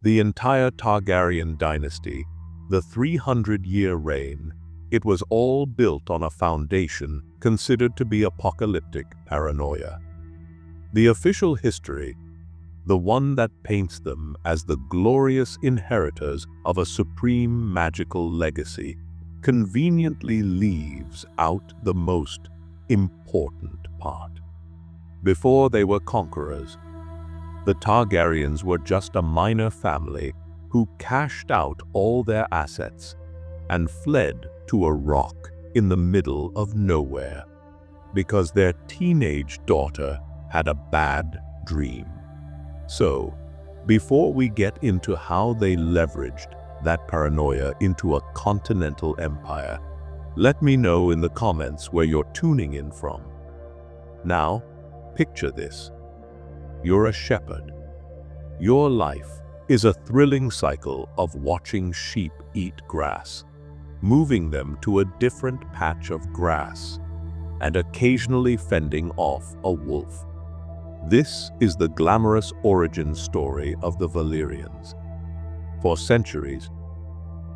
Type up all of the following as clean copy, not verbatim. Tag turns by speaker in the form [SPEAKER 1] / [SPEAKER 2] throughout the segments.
[SPEAKER 1] The entire Targaryen dynasty, the 300-year reign, it was all built on a foundation considered to be apocalyptic paranoia. The official history, the one that paints them as the glorious inheritors of a supreme magical legacy, conveniently leaves out the most important part. Before they were conquerors, the Targaryens were just a minor family who cashed out all their assets and fled to a rock in the middle of nowhere because their teenage daughter had a bad dream. So, before we get into how they leveraged that paranoia into a continental empire, let me know in the comments where you're tuning in from. Now, picture this. You're a shepherd. Your life is a thrilling cycle of watching sheep eat grass, moving them to a different patch of grass, and occasionally fending off a wolf. This is the glamorous origin story of the Valyrians. For centuries,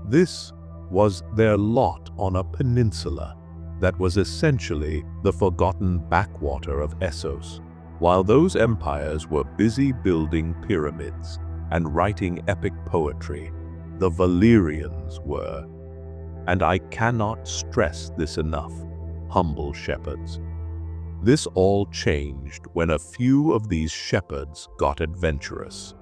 [SPEAKER 1] this was their lot on a peninsula that was essentially the forgotten backwater of Essos. While those empires were busy building pyramids and writing epic poetry, the Valyrians were, and I cannot stress this enough, humble shepherds. This all changed when a few of these shepherds got adventurous.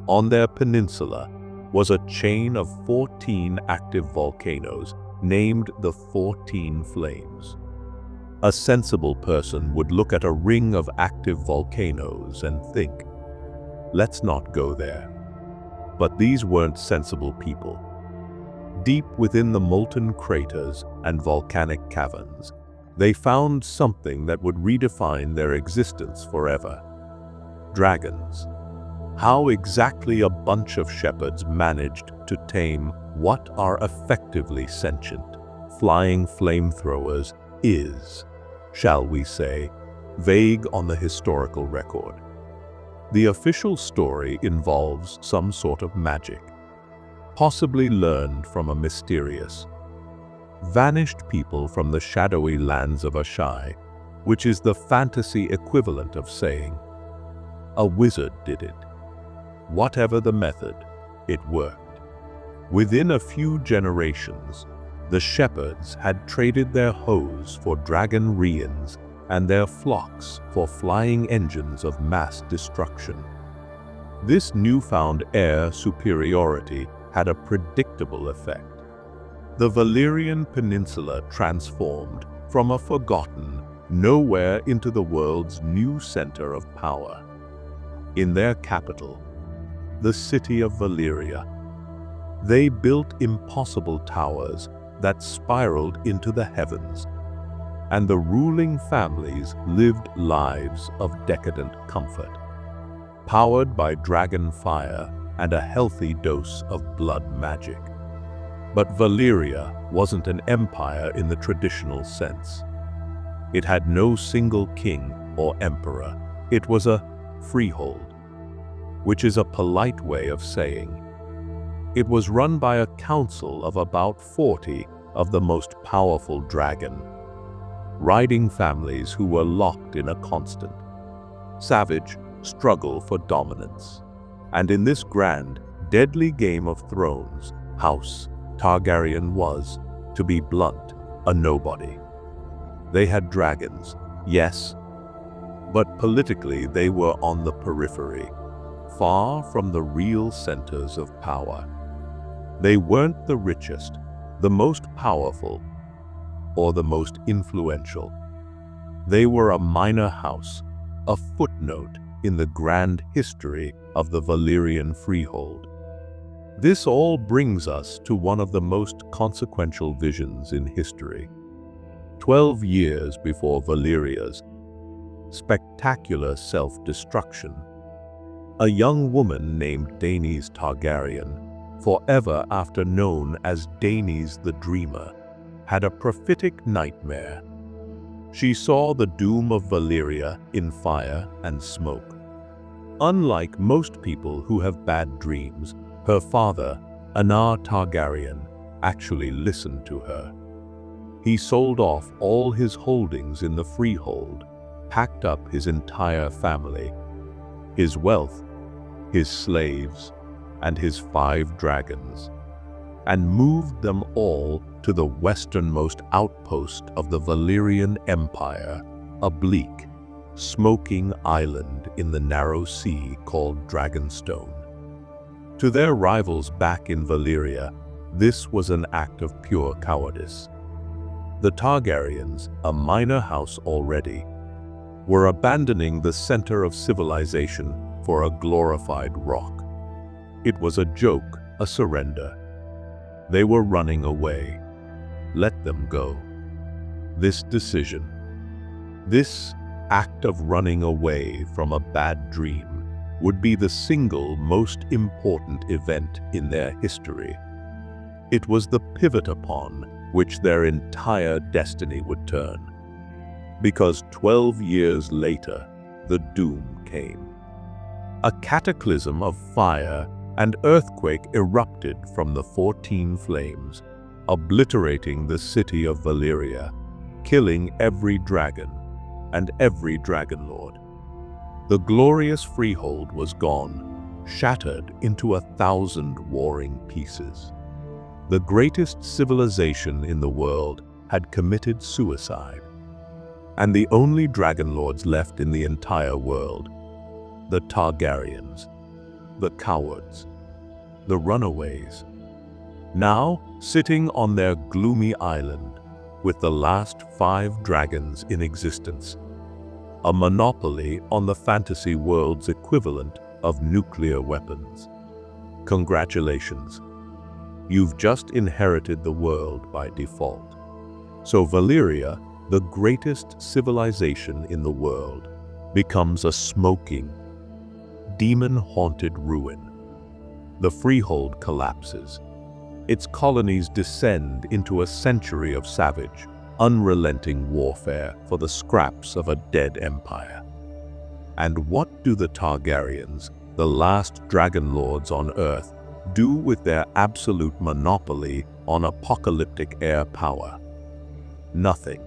[SPEAKER 1] On their peninsula was a chain of 14 active volcanoes named the 14 Flames. A sensible person would look at a ring of active volcanoes and think, let's not go there. But these weren't sensible people. Deep within the molten craters and volcanic caverns, they found something that would redefine their existence forever. Dragons. How exactly a bunch of shepherds managed to tame what are effectively sentient, flying flamethrowers is, shall we say, vague on the historical record. The official story involves some sort of magic, possibly learned from a mysterious, vanished people from the shadowy lands of Ashai, which is the fantasy equivalent of saying, a wizard did it. Whatever the method, it worked. Within a few generations, the shepherds had traded their hoes for dragon reins and their flocks for flying engines of mass destruction. This newfound air superiority had a predictable effect. The Valyrian Peninsula transformed from a forgotten nowhere into the world's new center of power. In their capital, the city of Valyria, they built impossible towers that spiraled into the heavens, and the ruling families lived lives of decadent comfort, powered by dragon fire and a healthy dose of blood magic. But Valyria wasn't an empire in the traditional sense. It had no single king or emperor. It was a freehold, which is a polite way of saying it was run by a council of about 40 of the most powerful dragon, riding families who were locked in a constant, savage struggle for dominance. And in this grand, deadly Game of Thrones, House Targaryen was, to be blunt, a nobody. They had dragons, yes, but politically they were on the periphery, far from the real centers of power. They weren't the richest, the most powerful, or the most influential. They were a minor house, a footnote in the grand history of the Valyrian freehold. This all brings us to one of the most consequential visions in history. 12 years before Valyria's spectacular self-destruction, a young woman named Daenerys Targaryen, forever after known as Daenerys the Dreamer, had a prophetic nightmare. She saw the doom of Valyria in fire and smoke. Unlike most people who have bad dreams, her father, Anar Targaryen, actually listened to her. He sold off all his holdings in the freehold, packed up his entire family, his wealth, his slaves, and his 5 dragons, and moved them all to the westernmost outpost of the Valyrian Empire, a bleak, smoking island in the narrow sea called Dragonstone. To their rivals back in Valyria, this was an act of pure cowardice. The Targaryens, a minor house already, were abandoning the center of civilization for a glorified rock. It was a joke, a surrender. They were running away. Let them go. This decision, this act of running away from a bad dream, would be the single most important event in their history. It was the pivot upon which their entire destiny would turn. Because 12 years later, the doom came. A cataclysm of fire and earthquake erupted from the 14 flames, obliterating the city of Valyria, killing every dragon and every dragon lord. The glorious freehold was gone, shattered into 1,000 warring pieces. The greatest civilization in the world had committed suicide, and the only dragon lords left in the entire world, the Targaryens, the cowards, the runaways, now sitting on their gloomy island with the last 5 dragons in existence, a monopoly on the fantasy world's equivalent of nuclear weapons. Congratulations, you've just inherited the world by default. So Valyria, the greatest civilization in the world, becomes a smoking, demon-haunted ruin. The freehold collapses. Its colonies descend into a century of savage, unrelenting warfare for the scraps of a dead empire. And what do the Targaryens, the last dragon lords on Earth, do with their absolute monopoly on apocalyptic air power? Nothing.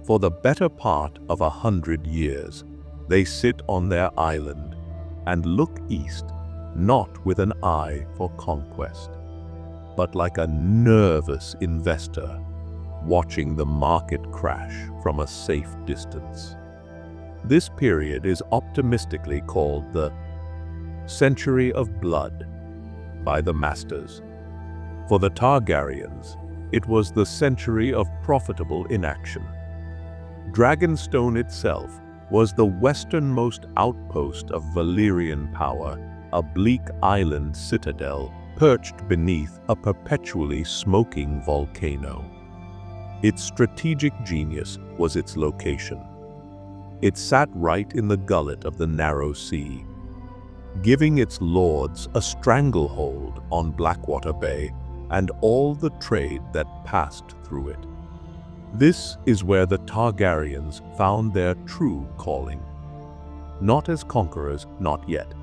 [SPEAKER 1] For the better part of 100 years, they sit on their island and look east, not with an eye for conquest, but like a nervous investor watching the market crash from a safe distance. This period is optimistically called the Century of Blood by the Masters. For the Targaryens, it was the century of profitable inaction. Dragonstone itself was the westernmost outpost of Valyrian power, a bleak island citadel perched beneath a perpetually smoking volcano. Its strategic genius was its location. It sat right in the gullet of the narrow sea, giving its lords a stranglehold on Blackwater Bay and all the trade that passed through it. This is where the Targaryens found their true calling. Not as conquerors, not yet.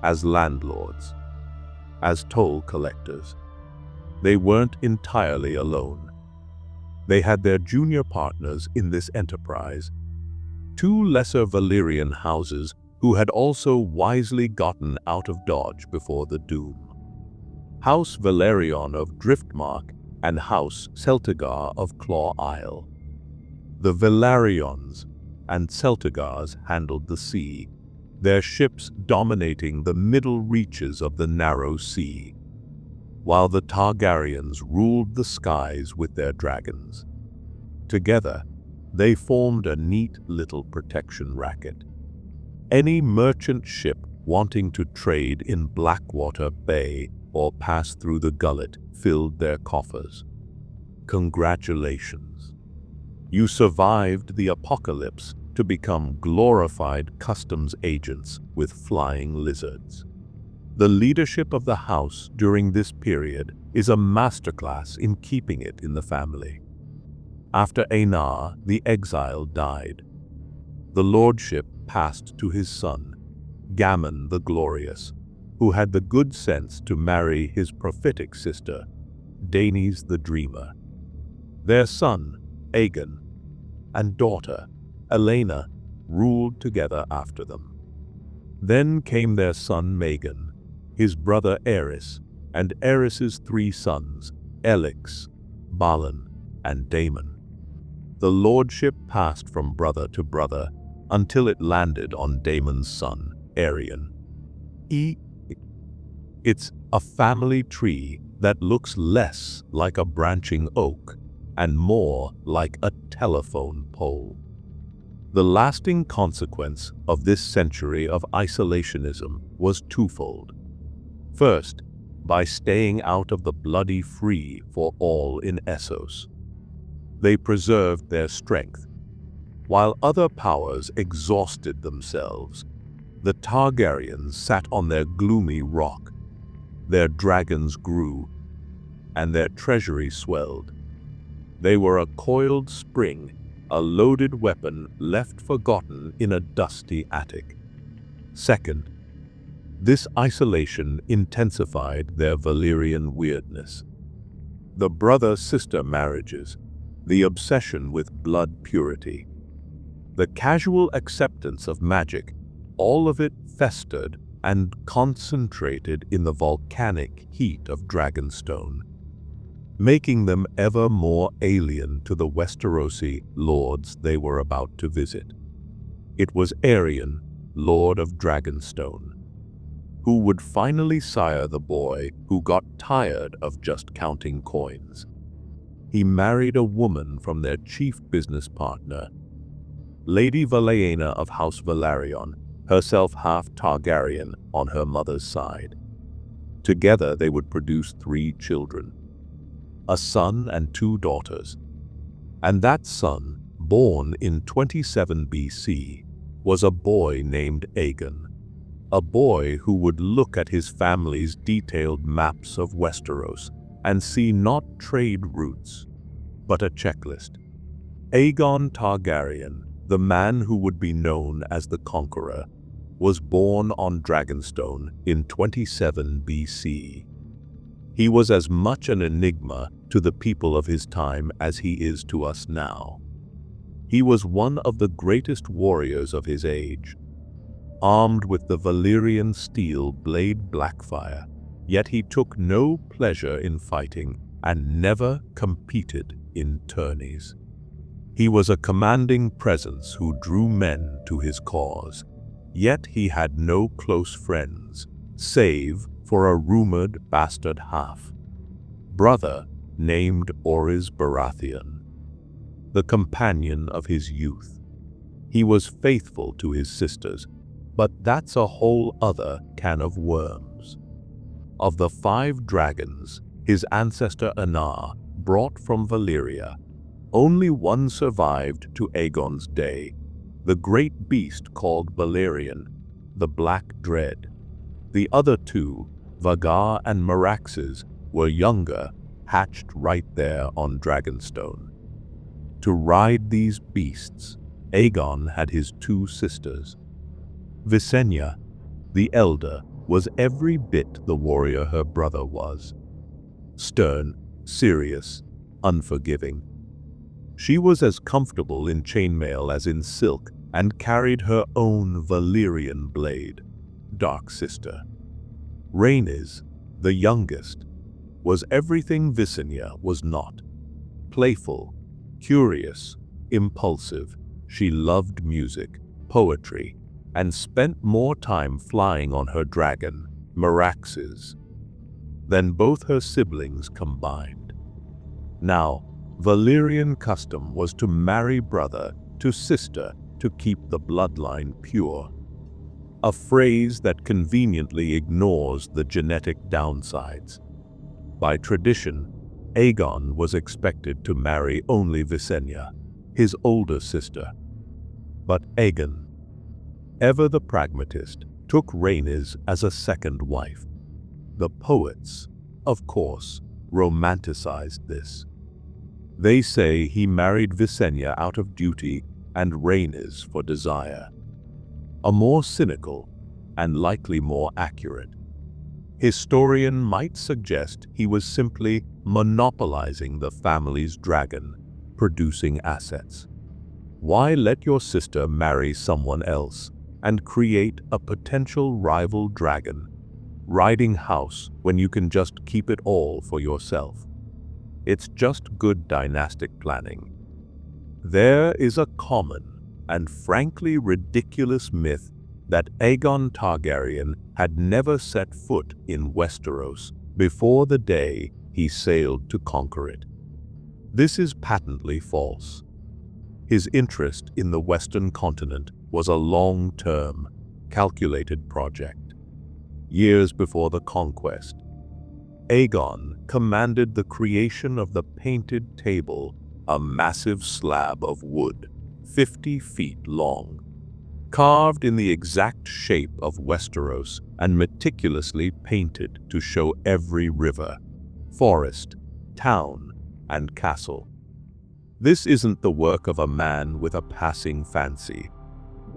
[SPEAKER 1] As landlords. As toll collectors. They weren't entirely alone. They had their junior partners in this enterprise, 2 lesser Valyrian houses who had also wisely gotten out of Dodge before the doom. House Valyrian of Driftmark and House Celtigar of Claw Isle. The Valyrians and Celtigars handled the sea, their ships dominating the middle reaches of the narrow sea, while the Targaryens ruled the skies with their dragons. Together, they formed a neat little protection racket. Any merchant ship wanting to trade in Blackwater Bay or pass through the gullet filled their coffers. Congratulations. You survived the apocalypse to become glorified customs agents with flying lizards. The leadership of the house during this period is a masterclass in keeping it in the family. After Anar, the exile, died, the lordship passed to his son, Gammon the Glorious, who had the good sense to marry his prophetic sister, Daenerys the Dreamer. Their son, Aegon, and daughter, Aelena, ruled together after them. Then came their son Maeghan, his brother Aerys, and Aerys's 3 sons, Elix, Balon, and Daemon. The lordship passed from brother to brother until it landed on Daemon's son, Aerion. It's a family tree that looks less like a branching oak and more like a telephone pole. The lasting consequence of this century of isolationism was twofold. First, by staying out of the bloody free for all in Essos, they preserved their strength. While other powers exhausted themselves, the Targaryens sat on their gloomy rock. Their dragons grew, and their treasury swelled. They were a coiled spring, a loaded weapon left forgotten in a dusty attic. Second, this isolation intensified their Valyrian weirdness. The brother-sister marriages, the obsession with blood purity, the casual acceptance of magic, all of it festered and concentrated in the volcanic heat of Dragonstone, making them ever more alien to the Westerosi lords they were about to visit. It was Aerion, Lord of Dragonstone, who would finally sire the boy who got tired of just counting coins. He married a woman from their chief business partner, Lady Valyrian of House Velaryon, herself half Targaryen on her mother's side. Together they would produce 3 children, a son and 2 daughters. And that son, born in 27 BC, was a boy named Aegon, a boy who would look at his family's detailed maps of Westeros and see not trade routes, but a checklist. Aegon Targaryen, the man who would be known as the Conqueror, was born on Dragonstone in 27 BC. He was as much an enigma to the people of his time as he is to us now. He was one of the greatest warriors of his age, armed with the Valyrian steel blade Blackfire, yet he took no pleasure in fighting and never competed in tourneys. He was a commanding presence who drew men to his cause, yet he had no close friends, save for a rumored bastard half-brother named Orys Baratheon, the companion of his youth. He was faithful to his sisters, but that's a whole other can of worms. Of the 5 dragons his ancestor Anar brought from Valyria, only one survived to Aegon's day, the great beast called Balerion, the Black Dread. The other 2, Vhagar and Meraxes, were younger, hatched right there on Dragonstone. To ride these beasts, Aegon had his 2 sisters. Visenya, the elder, was every bit the warrior her brother was. Stern, serious, unforgiving. She was as comfortable in chainmail as in silk and carried her own Valyrian blade, Dark Sister. Rhaenys, the youngest, was everything Visenya was not. Playful, curious, impulsive, she loved music, poetry, and spent more time flying on her dragon, Meraxes, than both her siblings combined. Now, Valyrian custom was to marry brother to sister to keep the bloodline pure, a phrase that conveniently ignores the genetic downsides. By tradition, Aegon was expected to marry only Visenya, his older sister. But Aegon, ever the pragmatist, took Rhaenys as a second wife. The poets, of course, romanticized this. They say he married Visenya out of duty and Rhaenys for desire. A more cynical and likely more accurate. Historian might suggest he was simply monopolizing the family's dragon, producing assets. Why let your sister marry someone else and create a potential rival dragon riding house when you can just keep it all for yourself? It's just good dynastic planning. There is a common and frankly ridiculous myth that Aegon Targaryen had never set foot in Westeros before the day he sailed to conquer it. This is patently false. His interest in the Western continent was a long-term, calculated project. Years before the conquest, Aegon commanded the creation of the Painted Table, a massive slab of wood, 50 feet long, carved in the exact shape of Westeros and meticulously painted to show every river, forest, town, and castle. This isn't the work of a man with a passing fancy.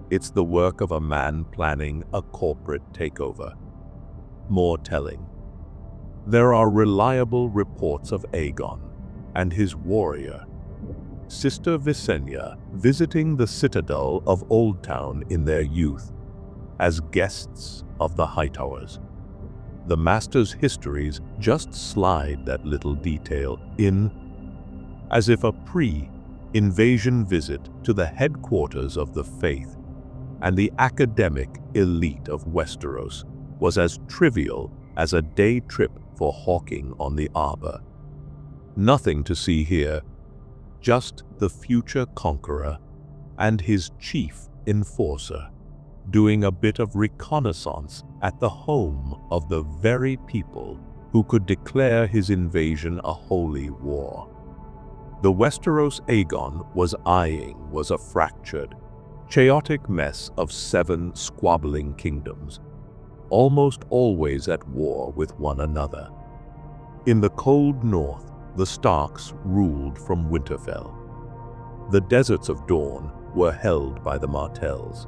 [SPEAKER 1] It's the work of a man planning a corporate takeover. More telling, there are reliable reports of Aegon and his warrior, Sister Visenya, visiting the citadel of Oldtown in their youth as guests of the Hightowers. The Master's histories just slide that little detail in as if a pre-invasion visit to the headquarters of the faith and the academic elite of Westeros was as trivial as a day trip for hawking on the arbor. Nothing to see here, just the future conqueror and his chief enforcer doing a bit of reconnaissance at the home of the very people who could declare his invasion a holy war. The Westeros Aegon was eyeing was a fractured, chaotic mess of 7 squabbling kingdoms, almost always at war with one another. In the cold north, the Starks ruled from Winterfell. The deserts of Dorne were held by the Martells.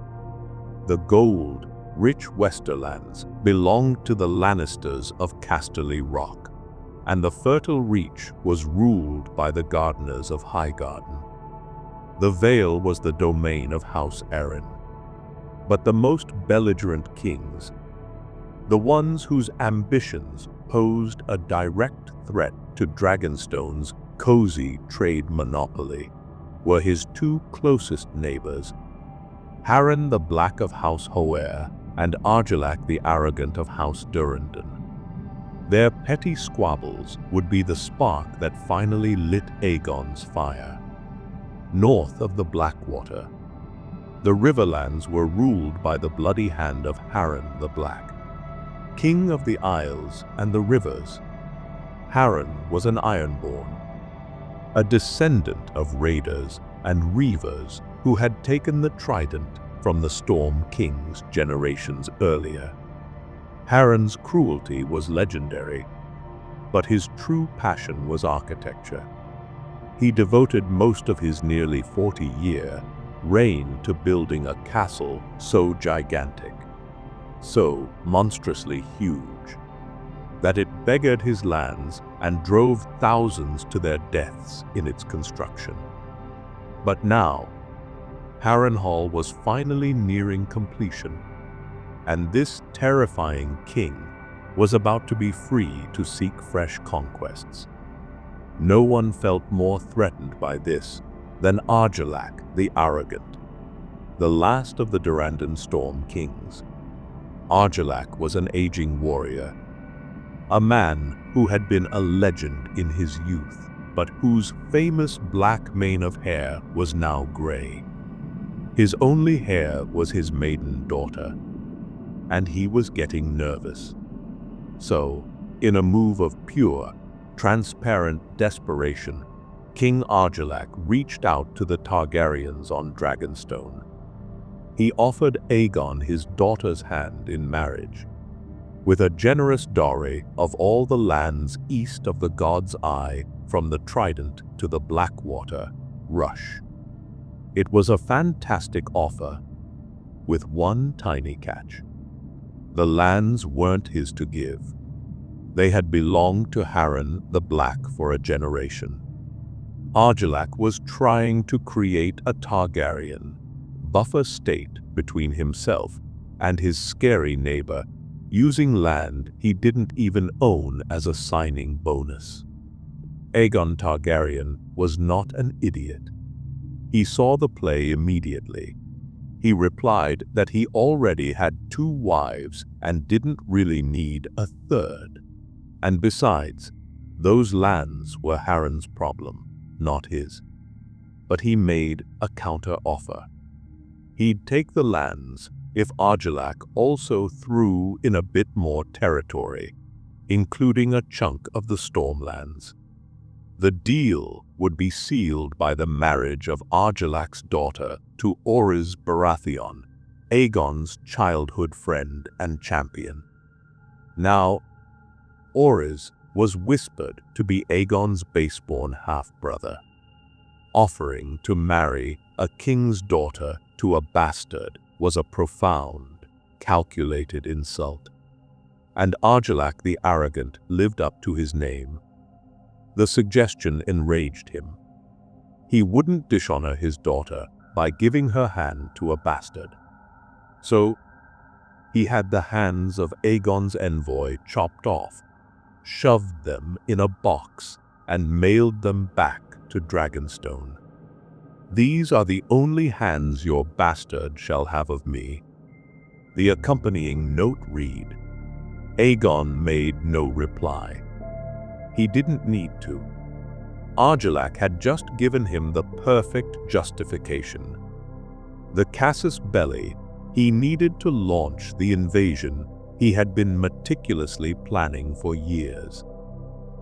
[SPEAKER 1] The gold, rich Westerlands belonged to the Lannisters of Casterly Rock, and the fertile Reach was ruled by the Gardeners of Highgarden. The Vale was the domain of House Arryn. But the most belligerent kings, the ones whose ambitions posed a direct threat to Dragonstone's cozy trade monopoly, were his 2 closest neighbors, Harren the Black of House Hoare and Argilac the Arrogant of House Durrandon. Their petty squabbles would be the spark that finally lit Aegon's fire. North of the Blackwater, the Riverlands were ruled by the bloody hand of Harren the Black, King of the Isles and the Rivers. Harren was an Ironborn, a descendant of raiders and reavers who had taken the trident from the Storm Kings generations earlier. Harren's cruelty was legendary, but his true passion was architecture. He devoted most of his nearly 40-year reign to building a castle so gigantic, so monstrously huge, that it beggared his lands and drove thousands to their deaths in its construction. But now, Harrenhal was finally nearing completion, and this terrifying king was about to be free to seek fresh conquests. No one felt more threatened by this than Argilac the Arrogant, the last of the Durrandon Storm Kings. Argilac was an aging warrior, a man who had been a legend in his youth, but whose famous black mane of hair was now gray. His only heir was his maiden daughter, and he was getting nervous. So, in a move of pure, transparent desperation, King Argilac reached out to the Targaryens on Dragonstone. He offered Aegon his daughter's hand in marriage, with a generous dowry of all the lands east of the God's Eye from the Trident to the Blackwater, Rush. It was a fantastic offer, with one tiny catch. The lands weren't his to give. They had belonged to Harren the Black for a generation. Argilac was trying to create a Targaryen buffer state between himself and his scary neighbor, using land he didn't even own as a signing bonus. Aegon Targaryen was not an idiot. He saw the play immediately. He replied that he already had 2 wives and didn't really need a third. And besides, those lands were Harren's problem, not his. But he made a counter-offer. He'd take the lands if Argilac also threw in a bit more territory, including a chunk of the Stormlands. The deal would be sealed by the marriage of Argilac's daughter to Orys Baratheon, Aegon's childhood friend and champion. Now, Orys was whispered to be Aegon's baseborn half-brother. Offering to marry a king's daughter to a bastard was a profound, calculated insult. And Argilac the Arrogant lived up to his name. The suggestion enraged him. He wouldn't dishonor his daughter by giving her hand to a bastard. So, he had the hands of Aegon's envoy chopped off, shoved them in a box, and mailed them back to Dragonstone. "These are the only hands your bastard shall have of me." The accompanying note read. Aegon made no reply. He didn't need to. Argilac had just given him the perfect justification. The casus belli he needed to launch the invasion he had been meticulously planning for years.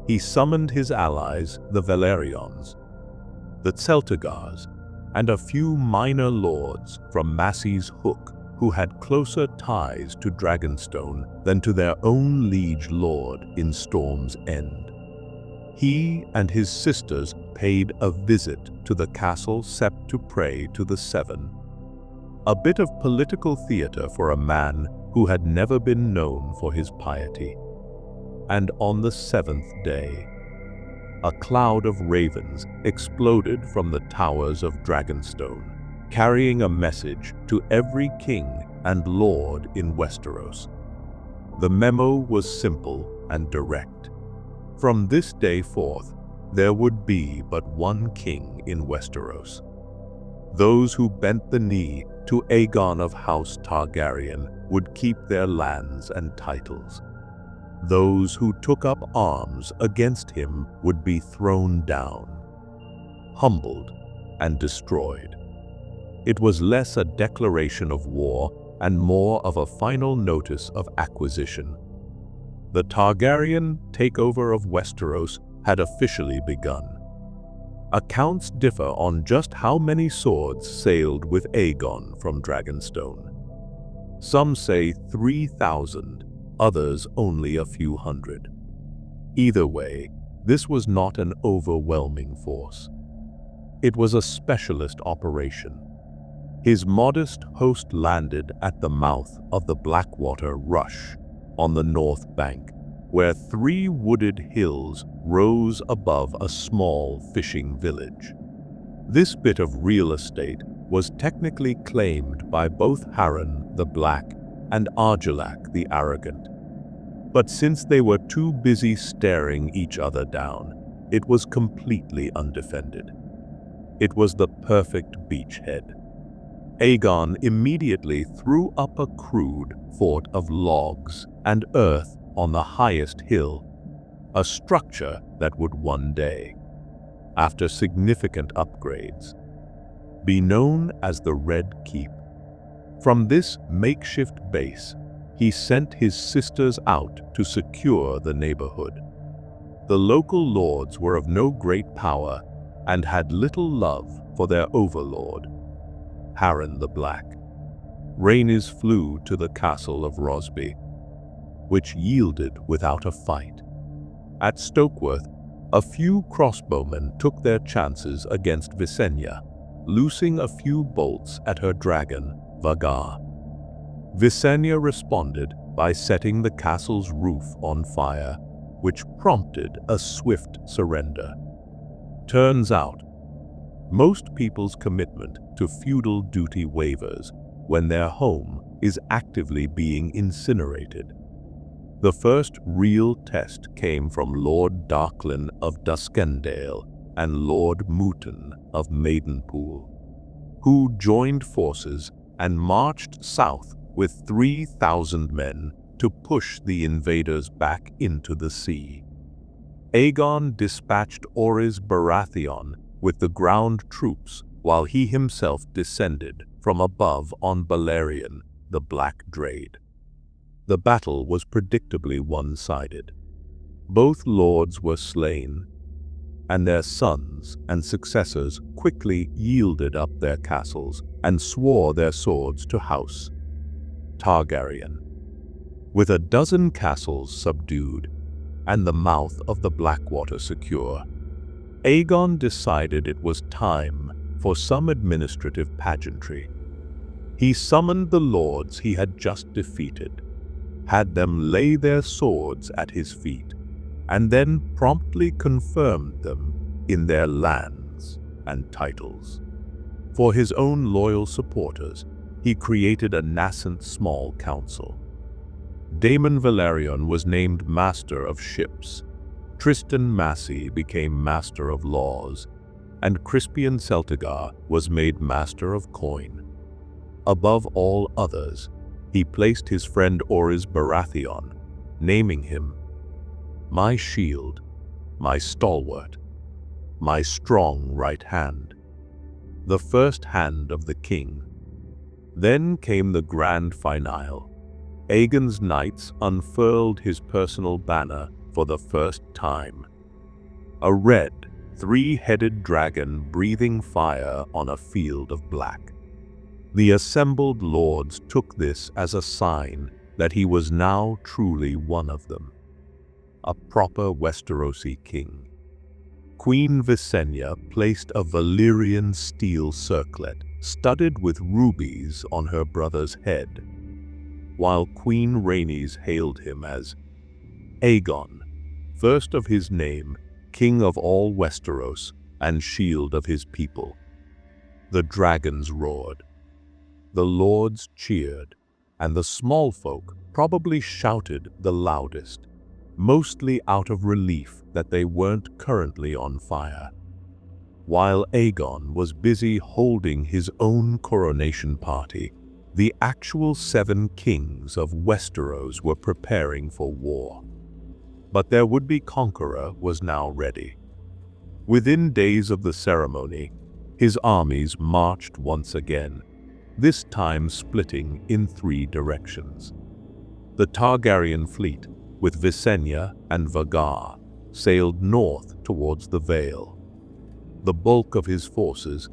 [SPEAKER 1] He summoned his allies, the Valyrians, the Celtigars, and a few minor lords from Massey's Hook who had closer ties to Dragonstone than to their own liege lord in Storm's End. He and his sisters paid a visit to the castle set to pray to the Seven. A bit of political theater for a man who had never been known for his piety. And on the 7th day, a cloud of ravens exploded from the towers of Dragonstone, carrying a message to every king and lord in Westeros. The memo was simple and direct. From this day forth, there would be but one king in Westeros. Those who bent the knee to Aegon of House Targaryen would keep their lands and titles. Those who took up arms against him would be thrown down, humbled, and destroyed. It was less a declaration of war and more of a final notice of acquisition. The Targaryen takeover of Westeros had officially begun. Accounts differ on just how many swords sailed with Aegon from Dragonstone. Some say 3,000, others only a few hundred. Either way, this was not an overwhelming force. It was a specialist operation. His modest host landed at the mouth of the Blackwater Rush on the north bank, where 3 wooded hills rose above a small fishing village. This bit of real estate was technically claimed by both Harren the Black and Argilac the Arrogant. But since they were too busy staring each other down, it was completely undefended. It was the perfect beachhead. Aegon immediately threw up a crude fort of logs and earth on the highest hill, a structure that would one day, after significant upgrades, be known as the Red Keep. From this makeshift base, he sent his sisters out to secure the neighborhood. The local lords were of no great power and had little love for their overlord, Harren the Black. Rhaenys flew to the castle of Rosby, which yielded without a fight. At Stokeworth, a few crossbowmen took their chances against Visenya, loosing a few bolts at her dragon, Vagar. Visenya responded by setting the castle's roof on fire, which prompted a swift surrender. Turns out, most people's commitment to feudal duty wavers when their home is actively being incinerated. The first real test came from Lord Darklyn of Duskendale and Lord Mooton of Maidenpool, who joined forces and marched south with 3,000 men to push the invaders back into the sea. Aegon dispatched Orys Baratheon with the ground troops while he himself descended from above on Balerion, the Black Drade. The battle was predictably one-sided. Both lords were slain, and their sons and successors quickly yielded up their castles and swore their swords to House Targaryen. With a dozen castles subdued and the mouth of the Blackwater secure, Aegon decided it was time for some administrative pageantry. He summoned the lords he had just defeated, had them lay their swords at his feet, and then promptly confirmed them in their lands and titles. For his own loyal supporters, he created a nascent small council. Daemon Valerion was named Master of Ships, Tristan Massey became Master of Laws, and Crispian Celtigar was made Master of Coin. Above all others, he placed his friend Orys Baratheon, naming him my shield, my stalwart, my strong right hand, the first hand of the king. Then came the grand finale. Aegon's knights unfurled his personal banner for the first time. A red, three-headed dragon breathing fire on a field of black. The assembled lords took this as a sign that he was now truly one of them, a proper Westerosi king. Queen Visenya placed a Valyrian steel circlet studded with rubies on her brother's head, while Queen Rhaenys hailed him as Aegon, first of his name, king of all Westeros and shield of his people. The dragons roared. The lords cheered, and the small folk probably shouted the loudest, mostly out of relief that they weren't currently on fire. While Aegon was busy holding his own coronation party, the actual 7 kings of Westeros were preparing for war. But their would-be conqueror was now ready. Within days of the ceremony, his armies marched once again, this time splitting in 3 directions. The Targaryen fleet, with Visenya and Vhagar, sailed north towards the Vale. The bulk of his forces,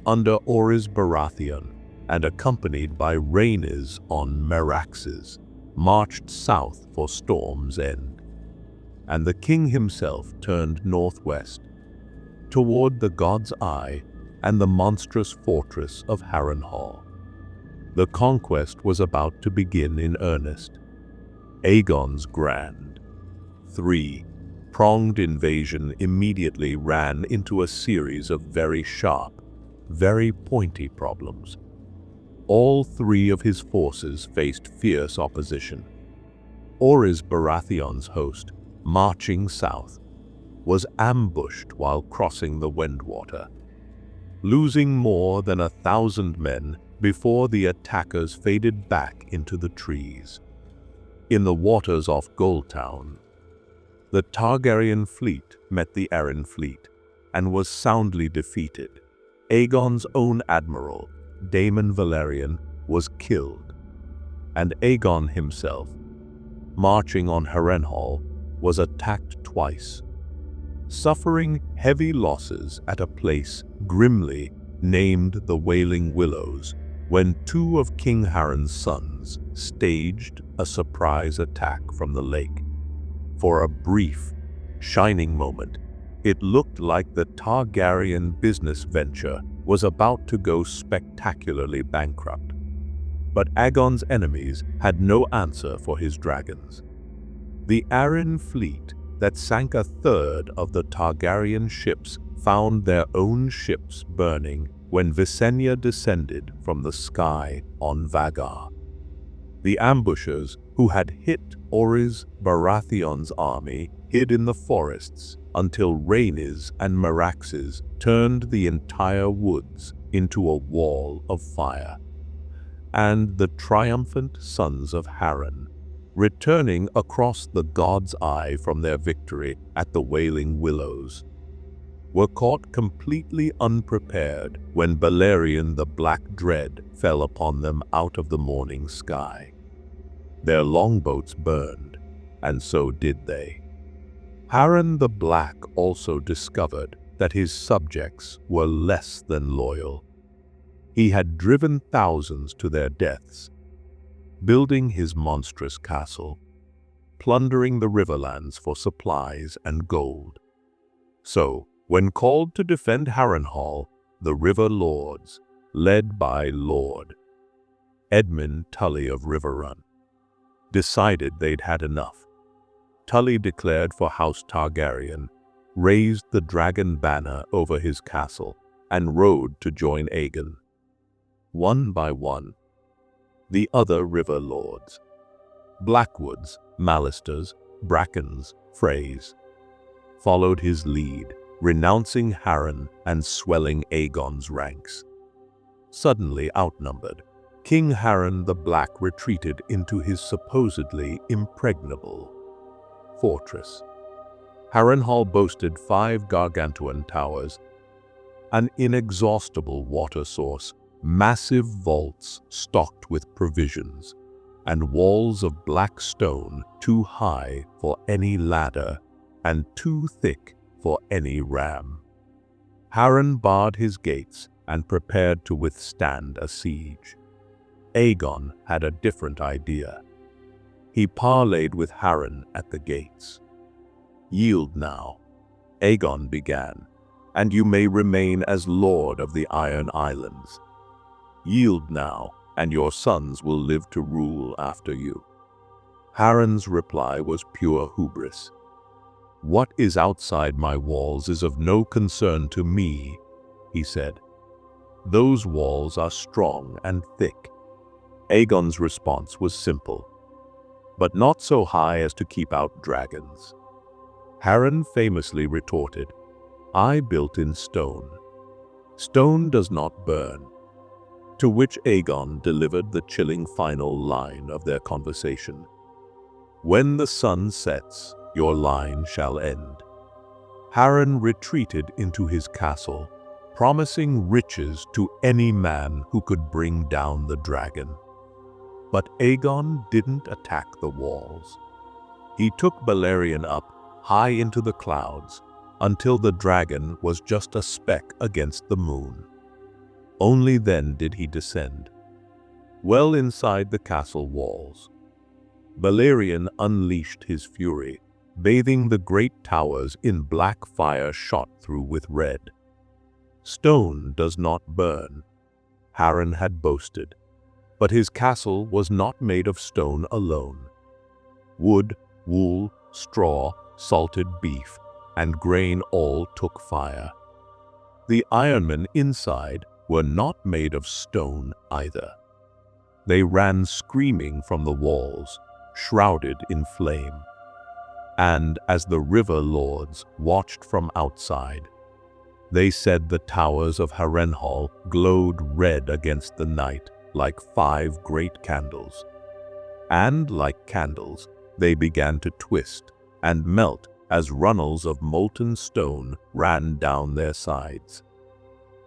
[SPEAKER 1] under Orys Baratheon and accompanied by Rhaenys on Meraxes, marched south for Storm's End. And the king himself turned northwest, toward the God's Eye and the monstrous fortress of Harrenhal. The conquest was about to begin in earnest. Aegon's grand, 3-pronged invasion immediately ran into a series of very sharp, very pointy problems. All 3 of his forces faced fierce opposition. Orys Baratheon's host, marching south, was ambushed while crossing the Wendwater, losing more than 1,000 men before the attackers faded back into the trees. In the waters off Goldtown, the Targaryen fleet met the Arryn fleet and was soundly defeated. Aegon's own admiral, Daemon Valerion, was killed, and Aegon himself, marching on Harrenhal, was attacked twice, suffering heavy losses at a place grimly named the Wailing Willows, when 2 of King Harren's sons staged a surprise attack from the lake. For a brief, shining moment, it looked like the Targaryen business venture was about to go spectacularly bankrupt. But Aegon's enemies had no answer for his dragons. The Arryn fleet that sank a third of the Targaryen ships found their own ships burning when Visenya descended from the sky on Vagar. The ambushers who had hit Orys Baratheon's army hid in the forests until Rhaenys and Meraxes turned the entire woods into a wall of fire. And the triumphant sons of Harren, returning across the God's Eye from their victory at the Wailing Willows, were caught completely unprepared when Balerion the Black Dread fell upon them out of the morning sky. Their longboats burned, and so did they. Harren the Black also discovered that his subjects were less than loyal. He had driven thousands to their deaths, building his monstrous castle, plundering the riverlands for supplies and gold. So, when called to defend Harrenhal, the River Lords, led by Lord Edmund Tully of Riverrun, decided they'd had enough. Tully declared for House Targaryen, raised the dragon banner over his castle, and rode to join Aegon. One by one, the other river lords, Blackwoods, Mallisters, Brackens, Freys, followed his lead, renouncing Harren and swelling Aegon's ranks. Suddenly outnumbered, King Harren the Black retreated into his supposedly impregnable fortress. Harrenhal boasted 5 gargantuan towers, an inexhaustible water source, massive vaults stocked with provisions, and walls of black stone too high for any ladder and too thick for any ram. Harren barred his gates and prepared to withstand a siege. Aegon had a different idea. He parleyed with Harren at the gates. "Yield now," Aegon began, "and you may remain as Lord of the Iron Islands. Yield now, and your sons will live to rule after you." Harren's reply was pure hubris. "What is outside my walls is of no concern to me," he said. "Those walls are strong and thick." Aegon's response was simple, but not so high as to keep out dragons. Harren famously retorted, "I built in stone. Stone does not burn." To which Aegon delivered the chilling final line of their conversation. "When the sun sets, your line shall end." Harren retreated into his castle, promising riches to any man who could bring down the dragon. But Aegon didn't attack the walls. He took Balerion up high into the clouds until the dragon was just a speck against the moon. Only then did he descend, well inside the castle walls. Balerion unleashed his fury, bathing the great towers in black fire shot through with red. Stone does not burn, Harren had boasted, but his castle was not made of stone alone. Wood, wool, straw, salted beef, and grain all took fire. The ironmen inside were not made of stone either. They ran screaming from the walls, shrouded in flame. And as the river lords watched from outside, they said the towers of Harrenhal glowed red against the night like 5 great candles. And like candles, they began to twist and melt as runnels of molten stone ran down their sides.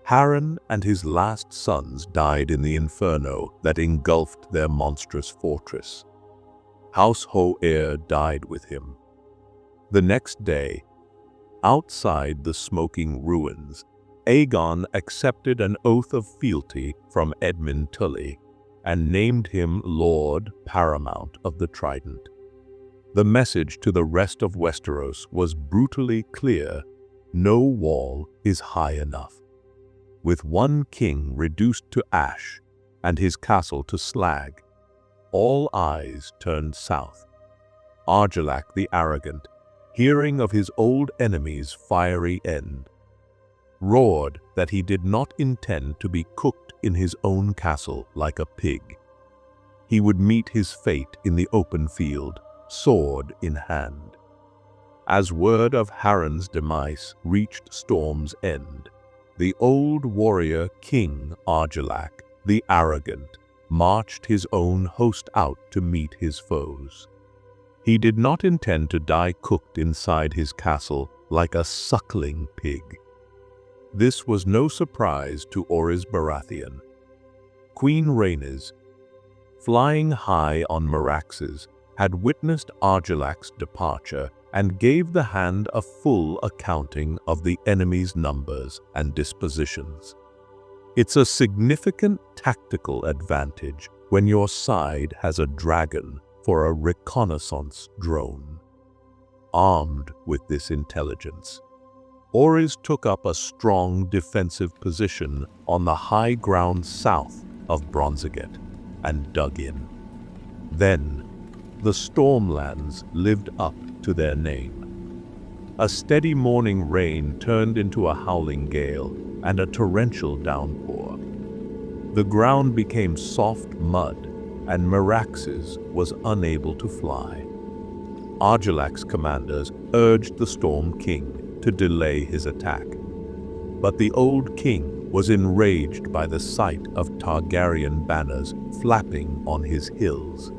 [SPEAKER 1] Harren and his last sons died in the inferno that engulfed their monstrous fortress. House Ho'er died with him. The next day, outside the smoking ruins, Aegon accepted an oath of fealty from Edmund Tully and named him Lord Paramount of the Trident. The message to the rest of Westeros was brutally clear: no wall is high enough. With one king reduced to ash and his castle to slag. All eyes turned south. Argilac the Arrogant, hearing of his old enemy's fiery end, roared that he did not intend to be cooked in his own castle like a pig. He would meet his fate in the open field, sword in hand. As word of Harren's demise reached Storm's End, the old warrior King Argilac the Arrogant marched his own host out to meet his foes. He did not intend to die cooked inside his castle like a suckling pig. This was no surprise to Orys Baratheon. Queen Rhaenys, flying high on Meraxes, had witnessed Argilac's departure and gave the Hand a full accounting of the enemy's numbers and dispositions. It's a significant tactical advantage when your side has a dragon for a reconnaissance drone. Armed with this intelligence, Orys took up a strong defensive position on the high ground south of Bronzegate and dug in. Then, the Stormlands lived up to their name. A steady morning rain turned into a howling gale and a torrential downpour. The ground became soft mud, and Meraxes was unable to fly. Argilac's commanders urged the Storm King to delay his attack, but the old king was enraged by the sight of Targaryen banners flapping on his hills.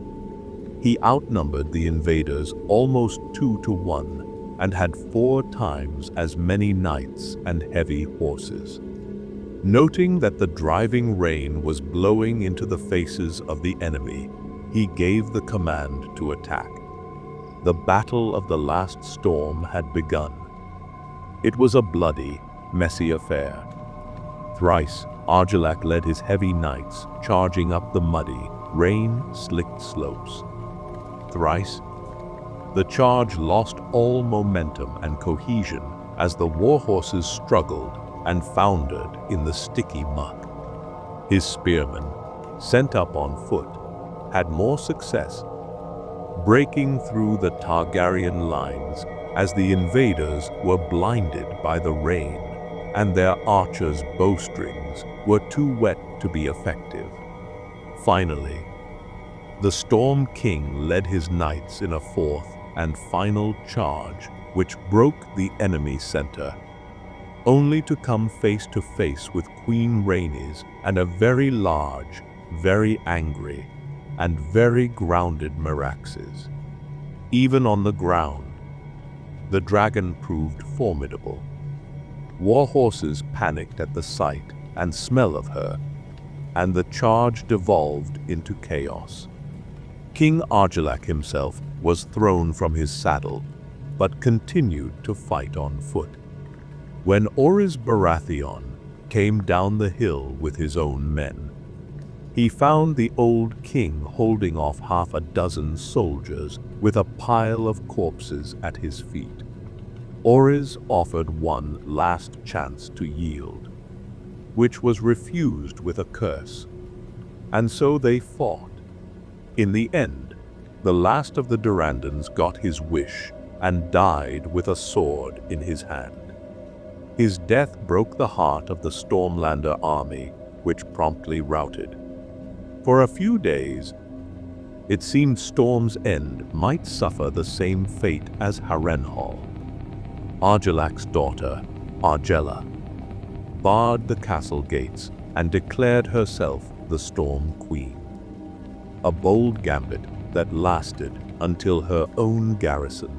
[SPEAKER 1] He outnumbered the invaders almost 2-to-1 and had 4 times as many knights and heavy horses. Noting that the driving rain was blowing into the faces of the enemy, he gave the command to attack. The battle of the last storm had begun. It was a bloody, messy affair. Thrice, Argilac led his heavy knights charging up the muddy, rain-slicked slopes. Thrice, the charge lost all momentum and cohesion as the warhorses struggled and foundered in the sticky muck. His spearmen, sent up on foot, had more success, breaking through the Targaryen lines as the invaders were blinded by the rain and their archers' bowstrings were too wet to be effective. Finally, the Storm King led his knights in a fourth and final charge which broke the enemy center, only to come face to face with Queen Rhaenys and a very large, very angry, and very grounded Meraxes. Even on the ground, the dragon proved formidable. Warhorses panicked at the sight and smell of her, and the charge devolved into chaos. King Argilac himself was thrown from his saddle, but continued to fight on foot. When Orys Baratheon came down the hill with his own men, he found the old king holding off half a dozen soldiers with a pile of corpses at his feet. Orys offered one last chance to yield, which was refused with a curse, and so they fought. In the end, the last of the Durandons got his wish and died with a sword in his hand. His death broke the heart of the Stormlander army, which promptly routed. For a few days, it seemed Storm's End might suffer the same fate as Harrenhal. Argilac's daughter, Argella, barred the castle gates and declared herself the Storm Queen. A bold gambit that lasted until her own garrison,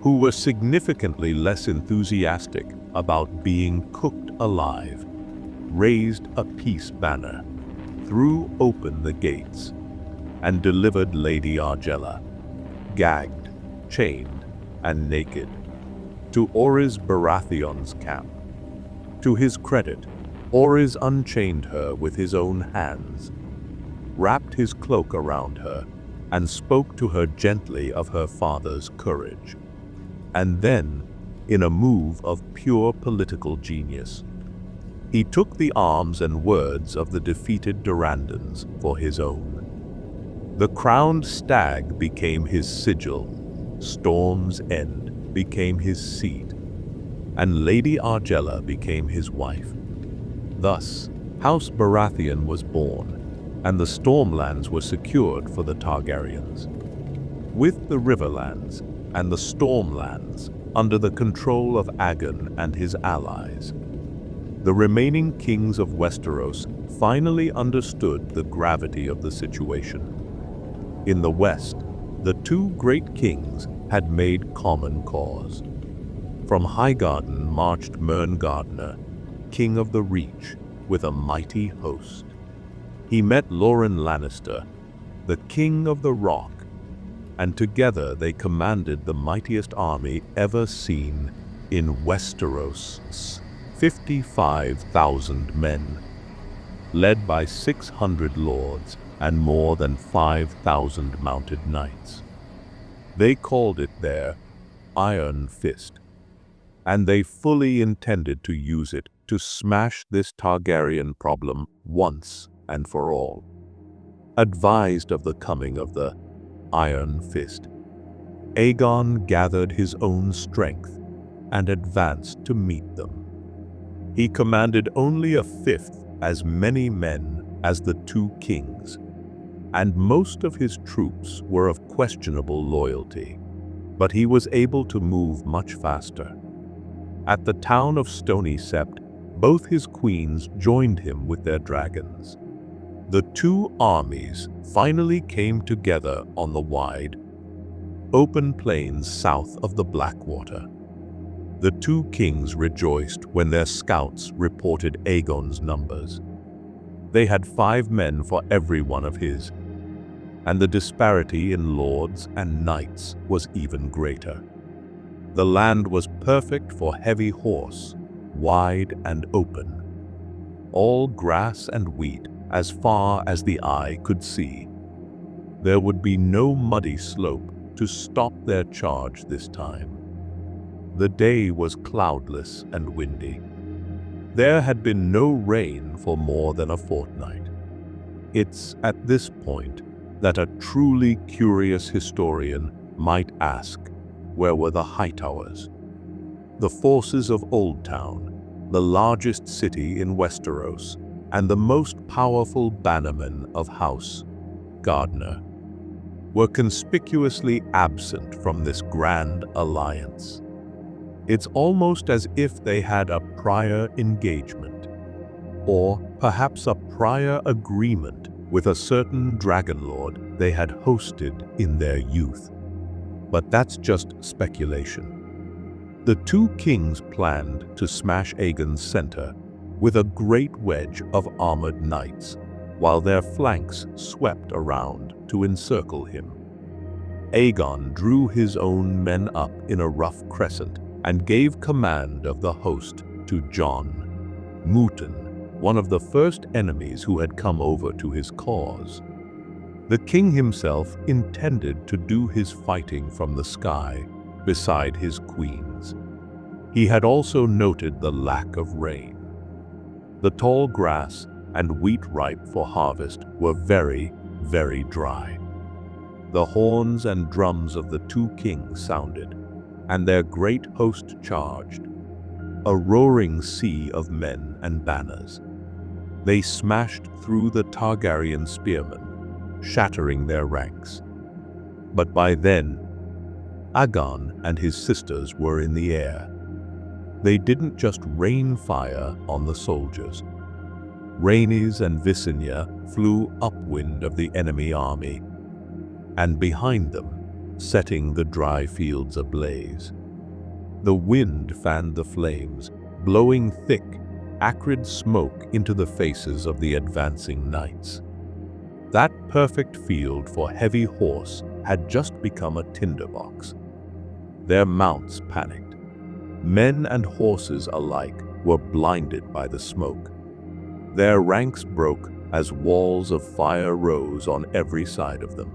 [SPEAKER 1] who were significantly less enthusiastic about being cooked alive, raised a peace banner, threw open the gates, and delivered Lady Argella, gagged, chained, and naked, to Orys Baratheon's camp. To his credit, Orys unchained her with his own hands, wrapped his cloak around her, and spoke to her gently of her father's courage. And then, in a move of pure political genius, He took the arms and words of the defeated Durandons for his own. The crowned stag became his sigil, Storm's End became his seat, and Lady Argella became his wife. Thus, House Baratheon was born, and the Stormlands were secured for the Targaryens. With the Riverlands and the Stormlands under the control of Aegon and his allies, the remaining kings of Westeros finally understood the gravity of the situation. In the west, the two great kings had made common cause. From Highgarden marched Mern, king of the Reach, with a mighty host. He met Loren Lannister, the king of the Rock, and together they commanded the mightiest army ever seen in Westeros, 55,000 men, led by 600 lords and more than 5,000 mounted knights. They called it their Iron Fist, and they fully intended to use it to smash this Targaryen problem once and for all. Advised of the coming of the Iron Fist, Aegon gathered his own strength and advanced to meet them. He commanded only a fifth as many men as the two kings, and most of his troops were of questionable loyalty, but he was able to move much faster. At the town of Stony Sept, both his queens joined him with their dragons. The two armies finally came together on the wide, open plains south of the Blackwater. The two kings rejoiced when their scouts reported Aegon's numbers. They had 5 men for every one of his, and the disparity in lords and knights was even greater. The land was perfect for heavy horse, wide and open, all grass and wheat as far as the eye could see. There would be no muddy slope to stop their charge this time. The day was cloudless and windy. There had been no rain for more than a fortnight. It's at this point that a truly curious historian might ask, where were the Hightowers? The forces of Oldtown, the largest city in Westeros, and the most powerful bannermen of House Targaryen, were conspicuously absent from this grand alliance. It's almost as if they had a prior engagement, or perhaps a prior agreement with a certain dragonlord they had hosted in their youth. But that's just speculation. The two kings planned to smash Aegon's center with a great wedge of armored knights, while their flanks swept around to encircle him. Aegon drew his own men up in a rough crescent and gave command of the host to Jon Mooten, one of the first enemies who had come over to his cause. The king himself intended to do his fighting from the sky beside his queens. He had also noted the lack of rain. The tall grass and wheat ripe for harvest were very, very dry. The horns and drums of the two kings sounded, and their great host charged, a roaring sea of men and banners. They smashed through the Targaryen spearmen, shattering their ranks. But by then, Aegon and his sisters were in the air. They didn't just rain fire on the soldiers. Rhaenys and Visenya flew upwind of the enemy army, and behind them, setting the dry fields ablaze. The wind fanned the flames, blowing thick, acrid smoke into the faces of the advancing knights. That perfect field for heavy horse had just become a tinderbox. Their mounts panicked. Men and horses alike were blinded by the smoke. Their ranks broke as walls of fire rose on every side of them.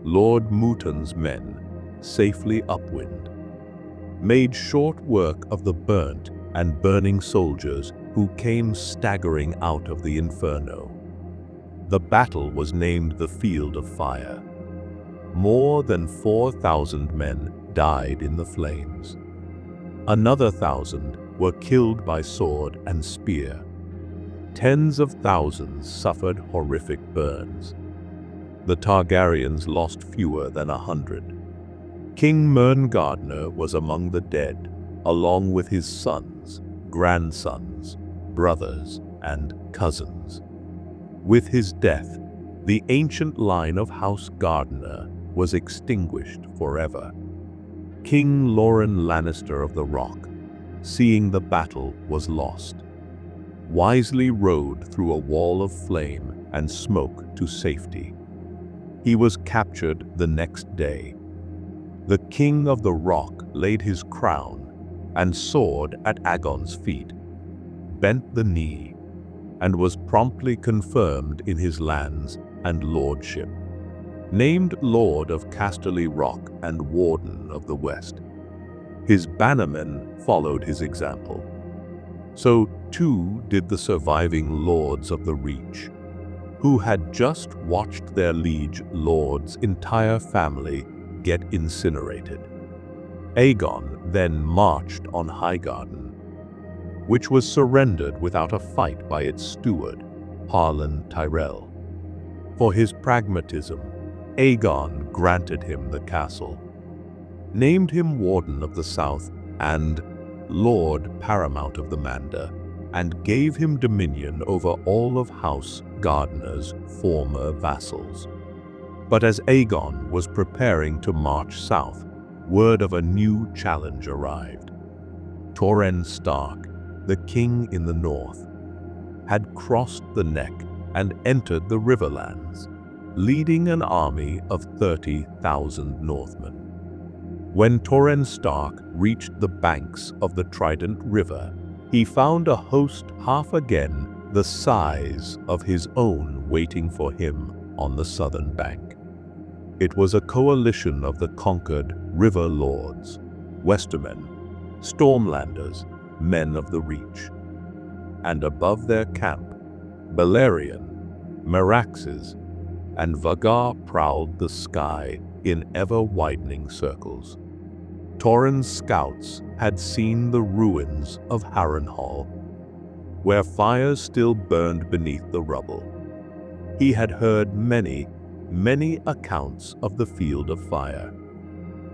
[SPEAKER 1] Lord Mooten's men, safely upwind, made short work of the burnt and burning soldiers who came staggering out of the inferno. The battle was named the Field of Fire. More than 4,000 men died in the flames. Another 1,000 were killed by sword and spear. Tens of thousands suffered horrific burns. The Targaryens lost fewer than 100. King Mern was among the dead, along with his sons, grandsons, brothers, and cousins. With his death, the ancient line of House Targaryen was extinguished forever. King Loren Lannister of the Rock, seeing the battle was lost, wisely rode through a wall of flame and smoke to safety. He was captured the next day. The King of the Rock laid his crown and sword at Aegon's feet, bent the knee, and was promptly confirmed in his lands and lordship. Named Lord of Casterly Rock and Warden of the West, his bannermen followed his example. So too did the surviving lords of the Reach, who had just watched their liege lord's entire family get incinerated. Aegon then marched on Highgarden, which was surrendered without a fight by its steward, Harlan Tyrell. For his pragmatism, Aegon granted him the castle, named him Warden of the South and Lord Paramount of the Manda, and gave him dominion over all of House Targaryen's former vassals. But as Aegon was preparing to march south, word of a new challenge arrived. Torrhen Stark, the king in the north, had crossed the neck and entered the Riverlands, leading an army of 30,000 Northmen. When Torrhen Stark reached the banks of the Trident River, he found a host half again the size of his own waiting for him on the southern bank. It was a coalition of the conquered River Lords, Westermen, Stormlanders, men of the Reach. And above their camp, Balerion, Meraxes, and Vagar prowled the sky in ever-widening circles. Torrhen's scouts had seen the ruins of Harrenhal, where fires still burned beneath the rubble. He had heard many accounts of the Field of Fire.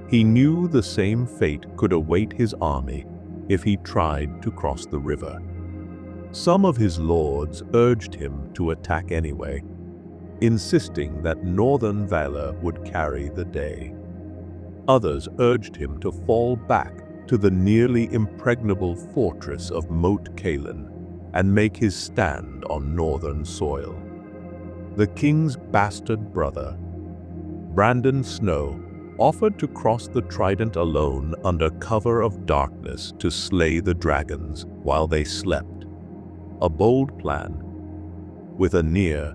[SPEAKER 1] He knew the same fate could await his army if he tried to cross the river. Some of his lords urged him to attack anyway, insisting that northern valor would carry the day. Others urged him to fall back to the nearly impregnable fortress of Moat Cailin and make his stand on northern soil. The king's bastard brother, Brandon Snow, offered to cross the Trident alone under cover of darkness to slay the dragons while they slept. A bold plan, with a near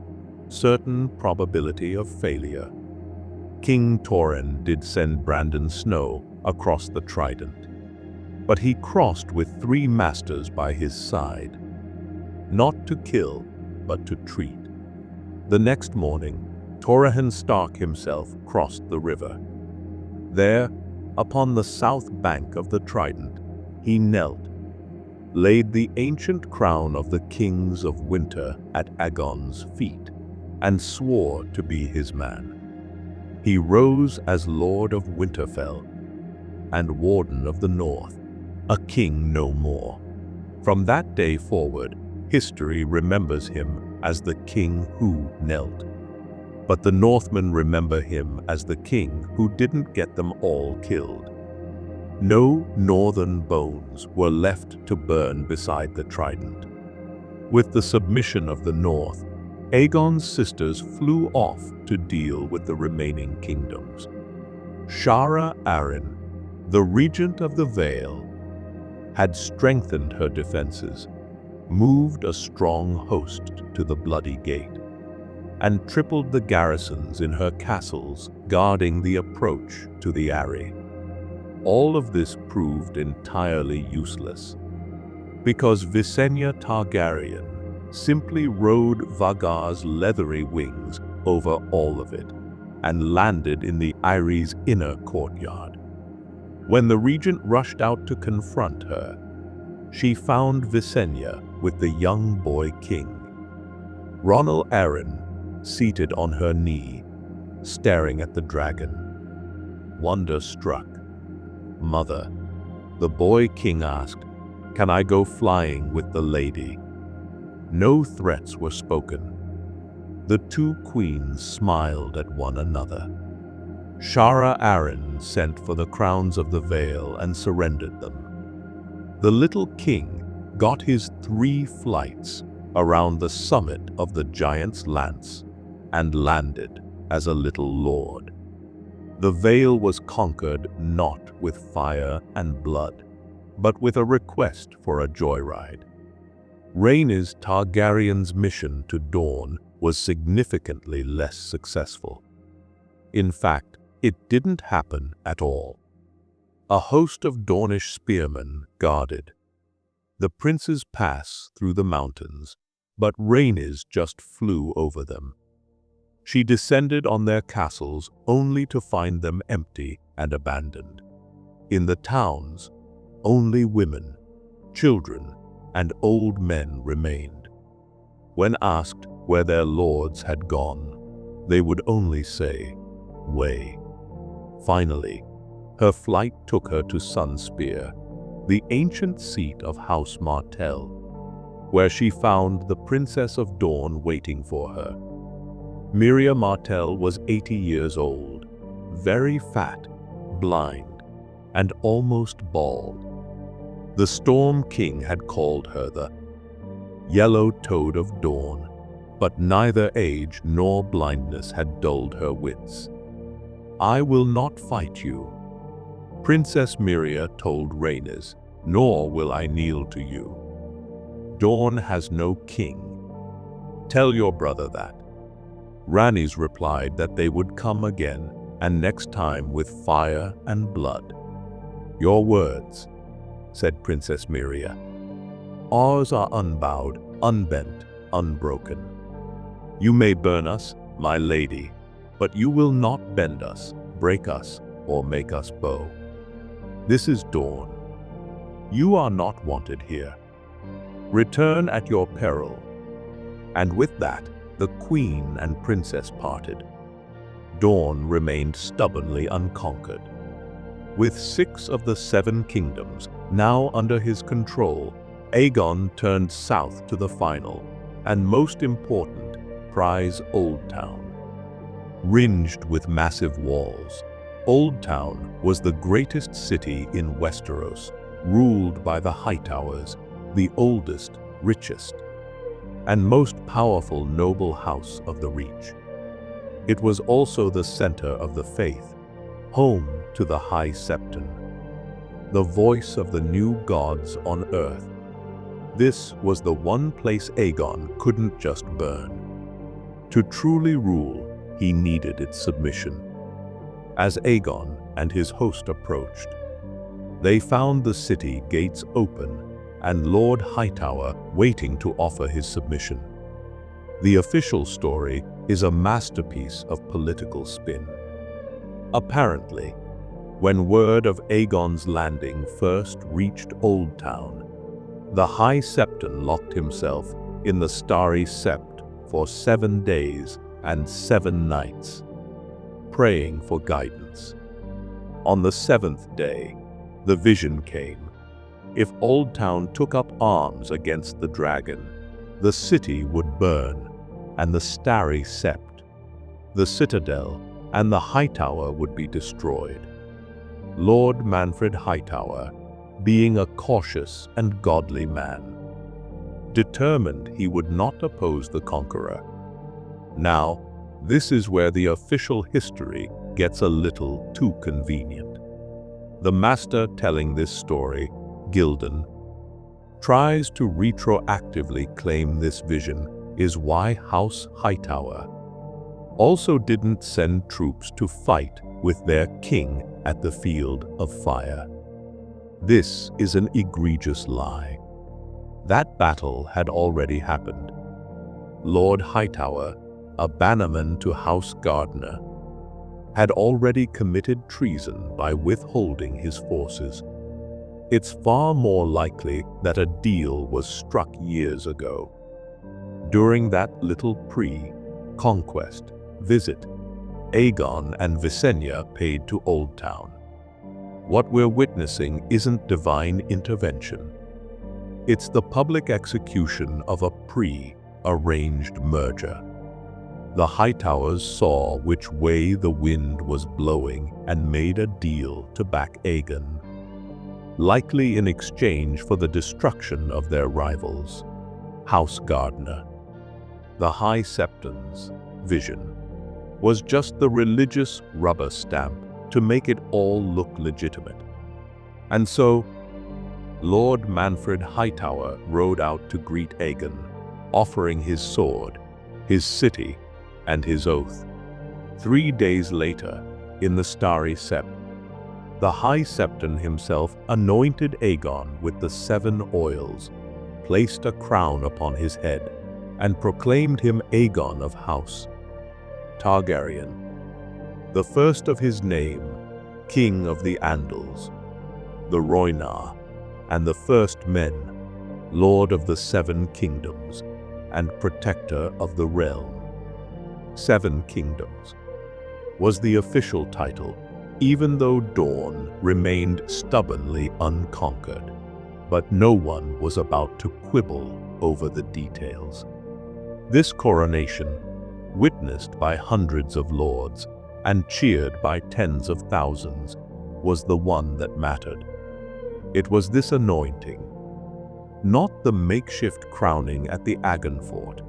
[SPEAKER 1] certain probability of failure. King Torrhen did send Brandon Snow across the Trident, but he crossed with 3 masters by his side, not to kill, but to treat. The next morning, Torrhen Stark himself crossed the river. There, upon the south bank of the Trident, he knelt, laid the ancient crown of the Kings of Winter at Aegon's feet, and swore to be his man. He rose as Lord of Winterfell and Warden of the North, a king no more. From that day forward, history remembers him as the king who knelt. But the Northmen remember him as the king who didn't get them all killed. No northern bones were left to burn beside the Trident. With the submission of the North, Aegon's sisters flew off to deal with the remaining kingdoms. Shara Arryn, the regent of the Vale, had strengthened her defenses, moved a strong host to the Bloody Gate, and tripled the garrisons in her castles guarding the approach to the Arry. All of this proved entirely useless. Because Visenya Targaryen simply rode Vagar's leathery wings over all of it and landed in the Eyrie's inner courtyard. When the regent rushed out to confront her, she found Visenya with the young boy king, Ronal Arryn, seated on her knee, staring at the dragon. Wonder struck. "Mother," the boy king asked, "can I go flying with the lady?" No threats were spoken. The two queens smiled at one another. Shara Arryn sent for the crowns of the veil and surrendered them. The little king got his 3 flights around the summit of the giant's lance and landed as a little lord. The veil was conquered not with fire and blood, but with a request for a joyride. Rhaenys Targaryen's mission to Dorne was significantly less successful. In fact, it didn't happen at all. A host of Dornish spearmen guarded. The princes passed through the mountains, but Rhaenys just flew over them. She descended on their castles only to find them empty and abandoned. In the towns, only women, children, and old men remained. When asked where their lords had gone, they would only say, "Way." Finally, her flight took her to Sunspear, the ancient seat of House Martell, where she found the Princess of Dorne waiting for her. Miria Martell was 80 years old, very fat, blind, and almost bald. The Storm King had called her the Yellow Toad of Dawn, but neither age nor blindness had dulled her wits. "I will not fight you," Princess Miria told Rhaenys, "nor will I kneel to you. Dorne has no king. Tell your brother that." Rhaenys replied that they would come again, and next time with fire and blood. "Your words," said Princess Miria. "Ours are unbowed, unbent, unbroken. You may burn us, my lady, but you will not bend us, break us, or make us bow. This is Dorne. You are not wanted here. Return at your peril." And with that, the queen and princess parted. Dorne remained stubbornly unconquered. With 6 of the 7 kingdoms now under his control, Aegon turned south to the final, and most important, prize Oldtown. Ringed with massive walls, Oldtown was the greatest city in Westeros, ruled by the Hightowers, the oldest, richest, and most powerful noble house of the Reach. It was also the center of the faith, home to the High Septon, the voice of the new gods on earth. This was the one place Aegon couldn't just burn. To truly rule, he needed its submission. As Aegon and his host approached, they found the city gates open and Lord Hightower waiting to offer his submission. The official story is a masterpiece of political spin. Apparently, when word of Aegon's landing first reached Oldtown, the High Septon locked himself in the Starry Sept for 7 days and 7 nights, praying for guidance. On the 7th day, the vision came. If Oldtown took up arms against the dragon, the city would burn, and the Starry Sept, the citadel, and the Hightower would be destroyed. Lord Manfred Hightower, being a cautious and godly man, determined he would not oppose the conqueror. Now, this is where the official history gets a little too convenient. The master telling this story, Gildan, tries to retroactively claim this vision is why House Hightower also didn't send troops to fight with their king at the Field of Fire. This is an egregious lie. That battle had already happened. Lord Hightower, a bannerman to House Gardner, had already committed treason by withholding his forces. It's far more likely that a deal was struck years ago. During that little pre-conquest visit, Aegon and Visenya paid to Old Town. What we're witnessing isn't divine intervention. It's the public execution of a pre-arranged merger. The Hightowers saw which way the wind was blowing and made a deal to back Aegon, likely in exchange for the destruction of their rivals, House Gardner. The High Septon's vision was just the religious rubber stamp to make it all look legitimate. And so, Lord Manfred Hightower rode out to greet Aegon, offering his sword, his city, and his oath. 3 days later, in the Starry Sept, the High Septon himself anointed Aegon with the 7 oils, placed a crown upon his head, and proclaimed him Aegon of House Targaryen, the first of his name, King of the Andals, the Rhoynar, and the first men, Lord of the 7 Kingdoms, and Protector of the Realm. 7 Kingdoms was the official title, even though Dorne remained stubbornly unconquered. But no one was about to quibble over the details. This coronation, witnessed by hundreds of lords and cheered by tens of thousands, was the one that mattered. It was this anointing, not the makeshift crowning at the Aegon Fort,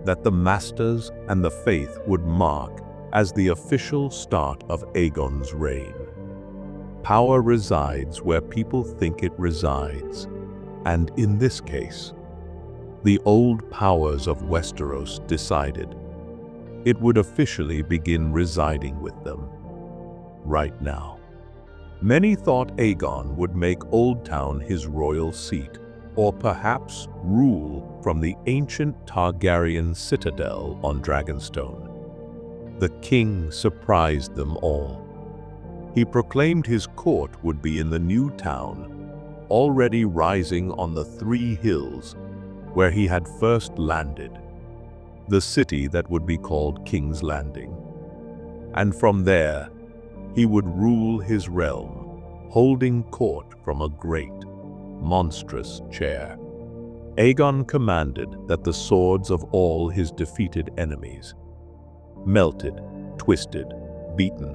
[SPEAKER 1] that the Masters and the Faith would mark as the official start of Aegon's reign. Power resides where people think it resides, and in this case, the old powers of Westeros decided it would officially begin residing with them right now. Many thought Aegon would make Old Town his royal seat, or perhaps rule from the ancient Targaryen citadel on Dragonstone. The king surprised them all. He proclaimed his court would be in the new town, already rising on the 3 hills where he had first landed, the city that would be called King's Landing. And from there, he would rule his realm, holding court from a great, monstrous chair. Aegon commanded that the swords of all his defeated enemies, melted, twisted, beaten,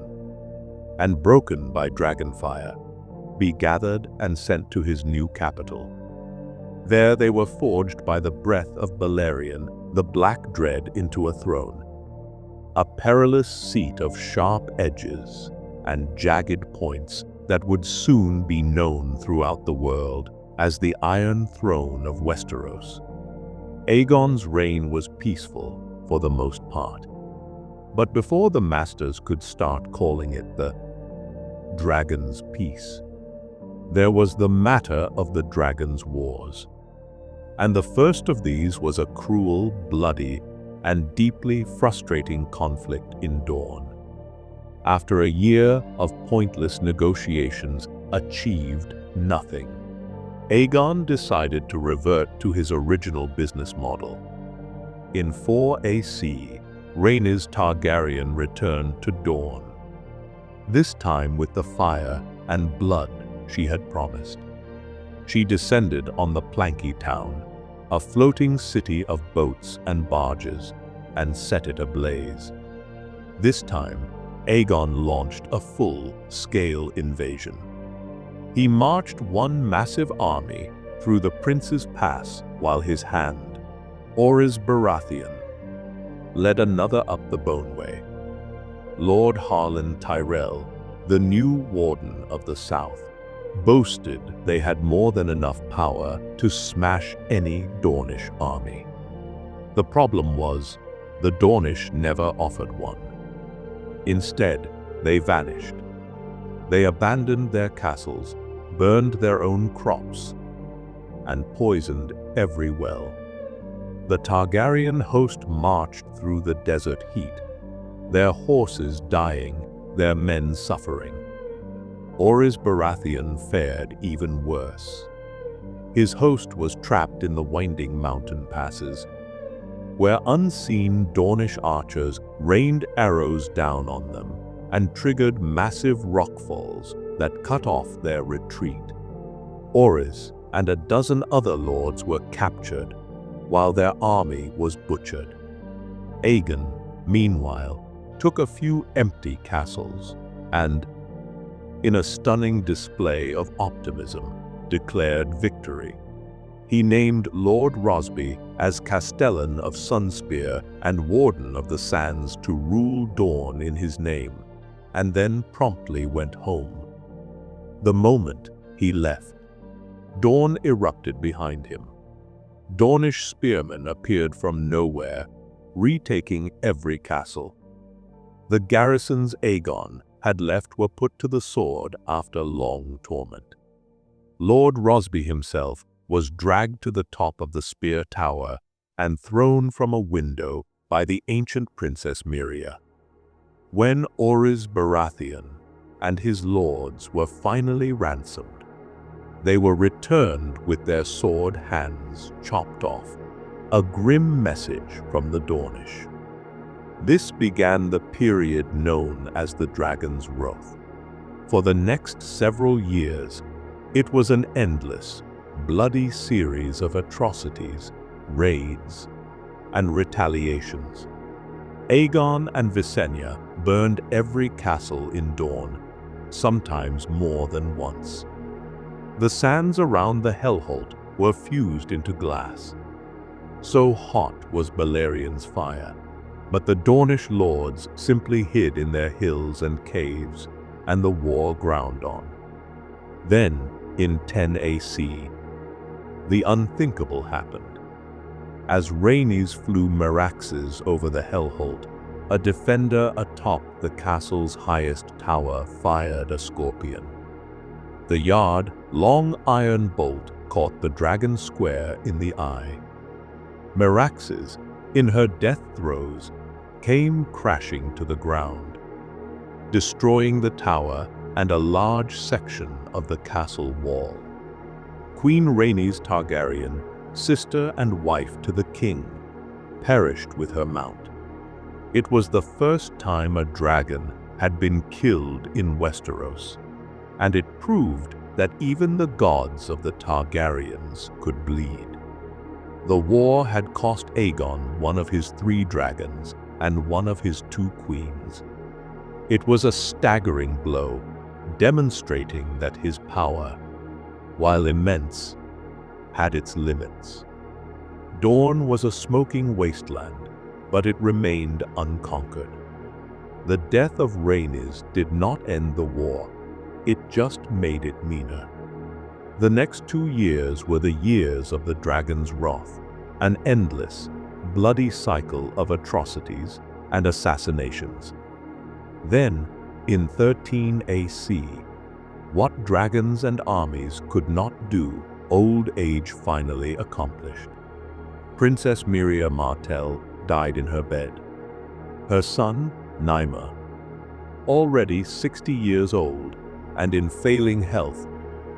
[SPEAKER 1] and broken by dragonfire, be gathered and sent to his new capital. There they were forged by the breath of Balerion, the Black Dread, into a throne, a perilous seat of sharp edges and jagged points that would soon be known throughout the world as the Iron Throne of Westeros. Aegon's reign was peaceful for the most part, but before the Masters could start calling it the Dragon's Peace, there was the matter of the Dragon's Wars. And the first of these was a cruel, bloody, and deeply frustrating conflict in Dorne. After a year of pointless negotiations achieved nothing, Aegon decided to revert to his original business model. In 4 AC, Rhaenys Targaryen returned to Dorne, this time with the fire and blood she had promised. She descended on the Planky Town, a floating city of boats and barges, and set it ablaze. This time, Aegon launched a full-scale invasion. He marched one massive army through the Prince's Pass while his hand, Orys Baratheon, led another up the Boneway. Lord Harlan Tyrell, the new Warden of the South, boasted they had more than enough power to smash any Dornish army. The problem was, the Dornish never offered one. Instead, they vanished. They abandoned their castles, burned their own crops, and poisoned every well. The Targaryen host marched through the desert heat, their horses dying, their men suffering. Orys Baratheon fared even worse. His host was trapped in the winding mountain passes, where unseen Dornish archers rained arrows down on them and triggered massive rockfalls that cut off their retreat. Orys and a dozen other lords were captured, while their army was butchered. Aegon, meanwhile, took a few empty castles and, in a stunning display of optimism, declared victory. He named Lord Rosby as Castellan of Sunspear and Warden of the Sands to rule Dorne in his name, and then promptly went home. The moment he left, Dorne erupted behind him. Dornish spearmen appeared from nowhere, retaking every castle. The garrisons Aegon had left were put to the sword after long torment. Lord Rosby himself was dragged to the top of the spear tower and thrown from a window by the ancient Princess Myrria. When Orys Baratheon and his lords were finally ransomed, they were returned with their sword hands chopped off, a grim message from the Dornish. This began the period known as the Dragon's Wrath. For the next several years, it was an endless, bloody series of atrocities, raids, and retaliations. Aegon and Visenya burned every castle in Dorne, sometimes more than once. The sands around the Hellholt were fused into glass. So hot was Balerian's fire, but the Dornish lords simply hid in their hills and caves, and the war ground on. Then, in 10 AC, the unthinkable happened. As Rhaenys flew Meraxes over the Hellholt, a defender atop the castle's highest tower fired a scorpion. The yard-long iron bolt caught the dragon square in the eye. Meraxes, in her death throes, came crashing to the ground, destroying the tower and a large section of the castle wall. Queen Rhaenys Targaryen, sister and wife to the king, perished with her mount. It was the first time a dragon had been killed in Westeros, and it proved that even the gods of the Targaryens could bleed. The war had cost Aegon one of his 3 dragons and one of his 2 queens. It was a staggering blow, demonstrating that his power, while immense, had its limits. Dorne was a smoking wasteland, but it remained unconquered. The death of Rhaenys did not end the war, it just made it meaner. The next 2 years were the years of the Dragon's Wrath, an endless, bloody cycle of atrocities and assassinations. Then, in 13 AC, what dragons and armies could not do, old age finally accomplished. Princess Myrria Martell died in her bed. Her son, Nyma, already 60 years old and in failing health,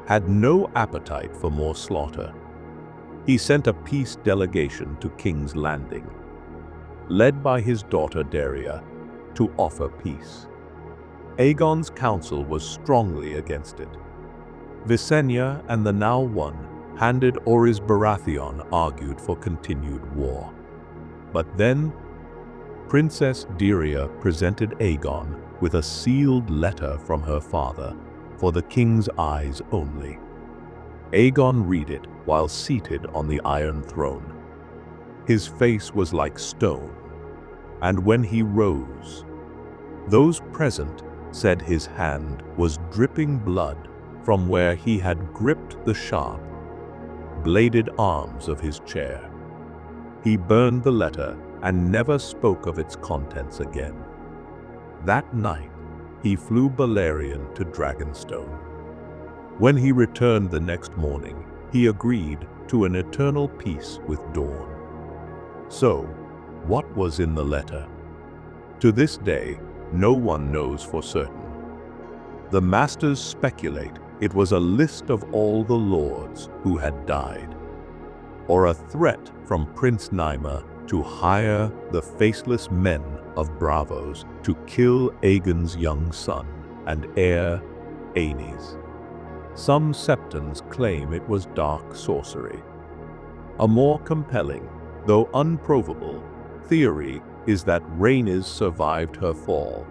[SPEAKER 1] had no appetite for more slaughter. He sent a peace delegation to King's Landing, led by his daughter Daria, to offer peace. Aegon's council was strongly against it. Visenya and the now one-handed Orys Baratheon argued for continued war. But then, Princess Daria presented Aegon with a sealed letter from her father, for the king's eyes only. Aegon read it while seated on the Iron Throne. His face was like stone, and when he rose, those present said his hand was dripping blood from where he had gripped the sharp, bladed arms of his chair. He burned the letter and never spoke of its contents again. That night, he flew Balerion to Dragonstone. When he returned the next morning, he agreed to an eternal peace with Dorne. So, what was in the letter? To this day, no one knows for certain. The masters speculate it was a list of all the lords who had died, or a threat from Prince Nyma to hire the faceless men of Bravos to kill Aegon's young son and heir, Aenys. Some septons claim it was dark sorcery. A more compelling, though unprovable, theory is that Rhaenys survived her fall,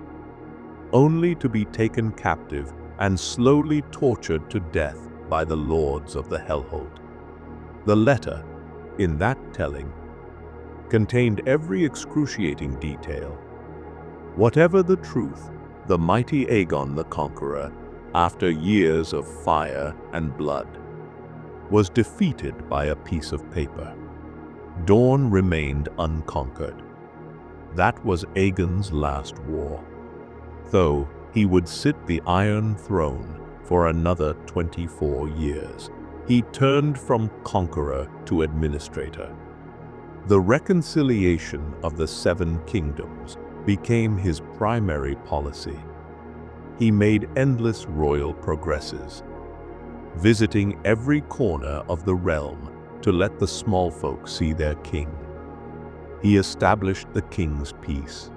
[SPEAKER 1] only to be taken captive and slowly tortured to death by the lords of the Hellholt. The letter, in that telling, contained every excruciating detail. Whatever the truth, the mighty Aegon the Conqueror, after years of fire and blood, was defeated by a piece of paper. Dorne remained unconquered. That was Aegon's last war. Though he would sit the Iron Throne for another 24 years, he turned from conqueror to administrator. The reconciliation of the Seven Kingdoms became his primary policy. He made endless royal progresses, visiting every corner of the realm to let the small folk see their king. He established the king's peace,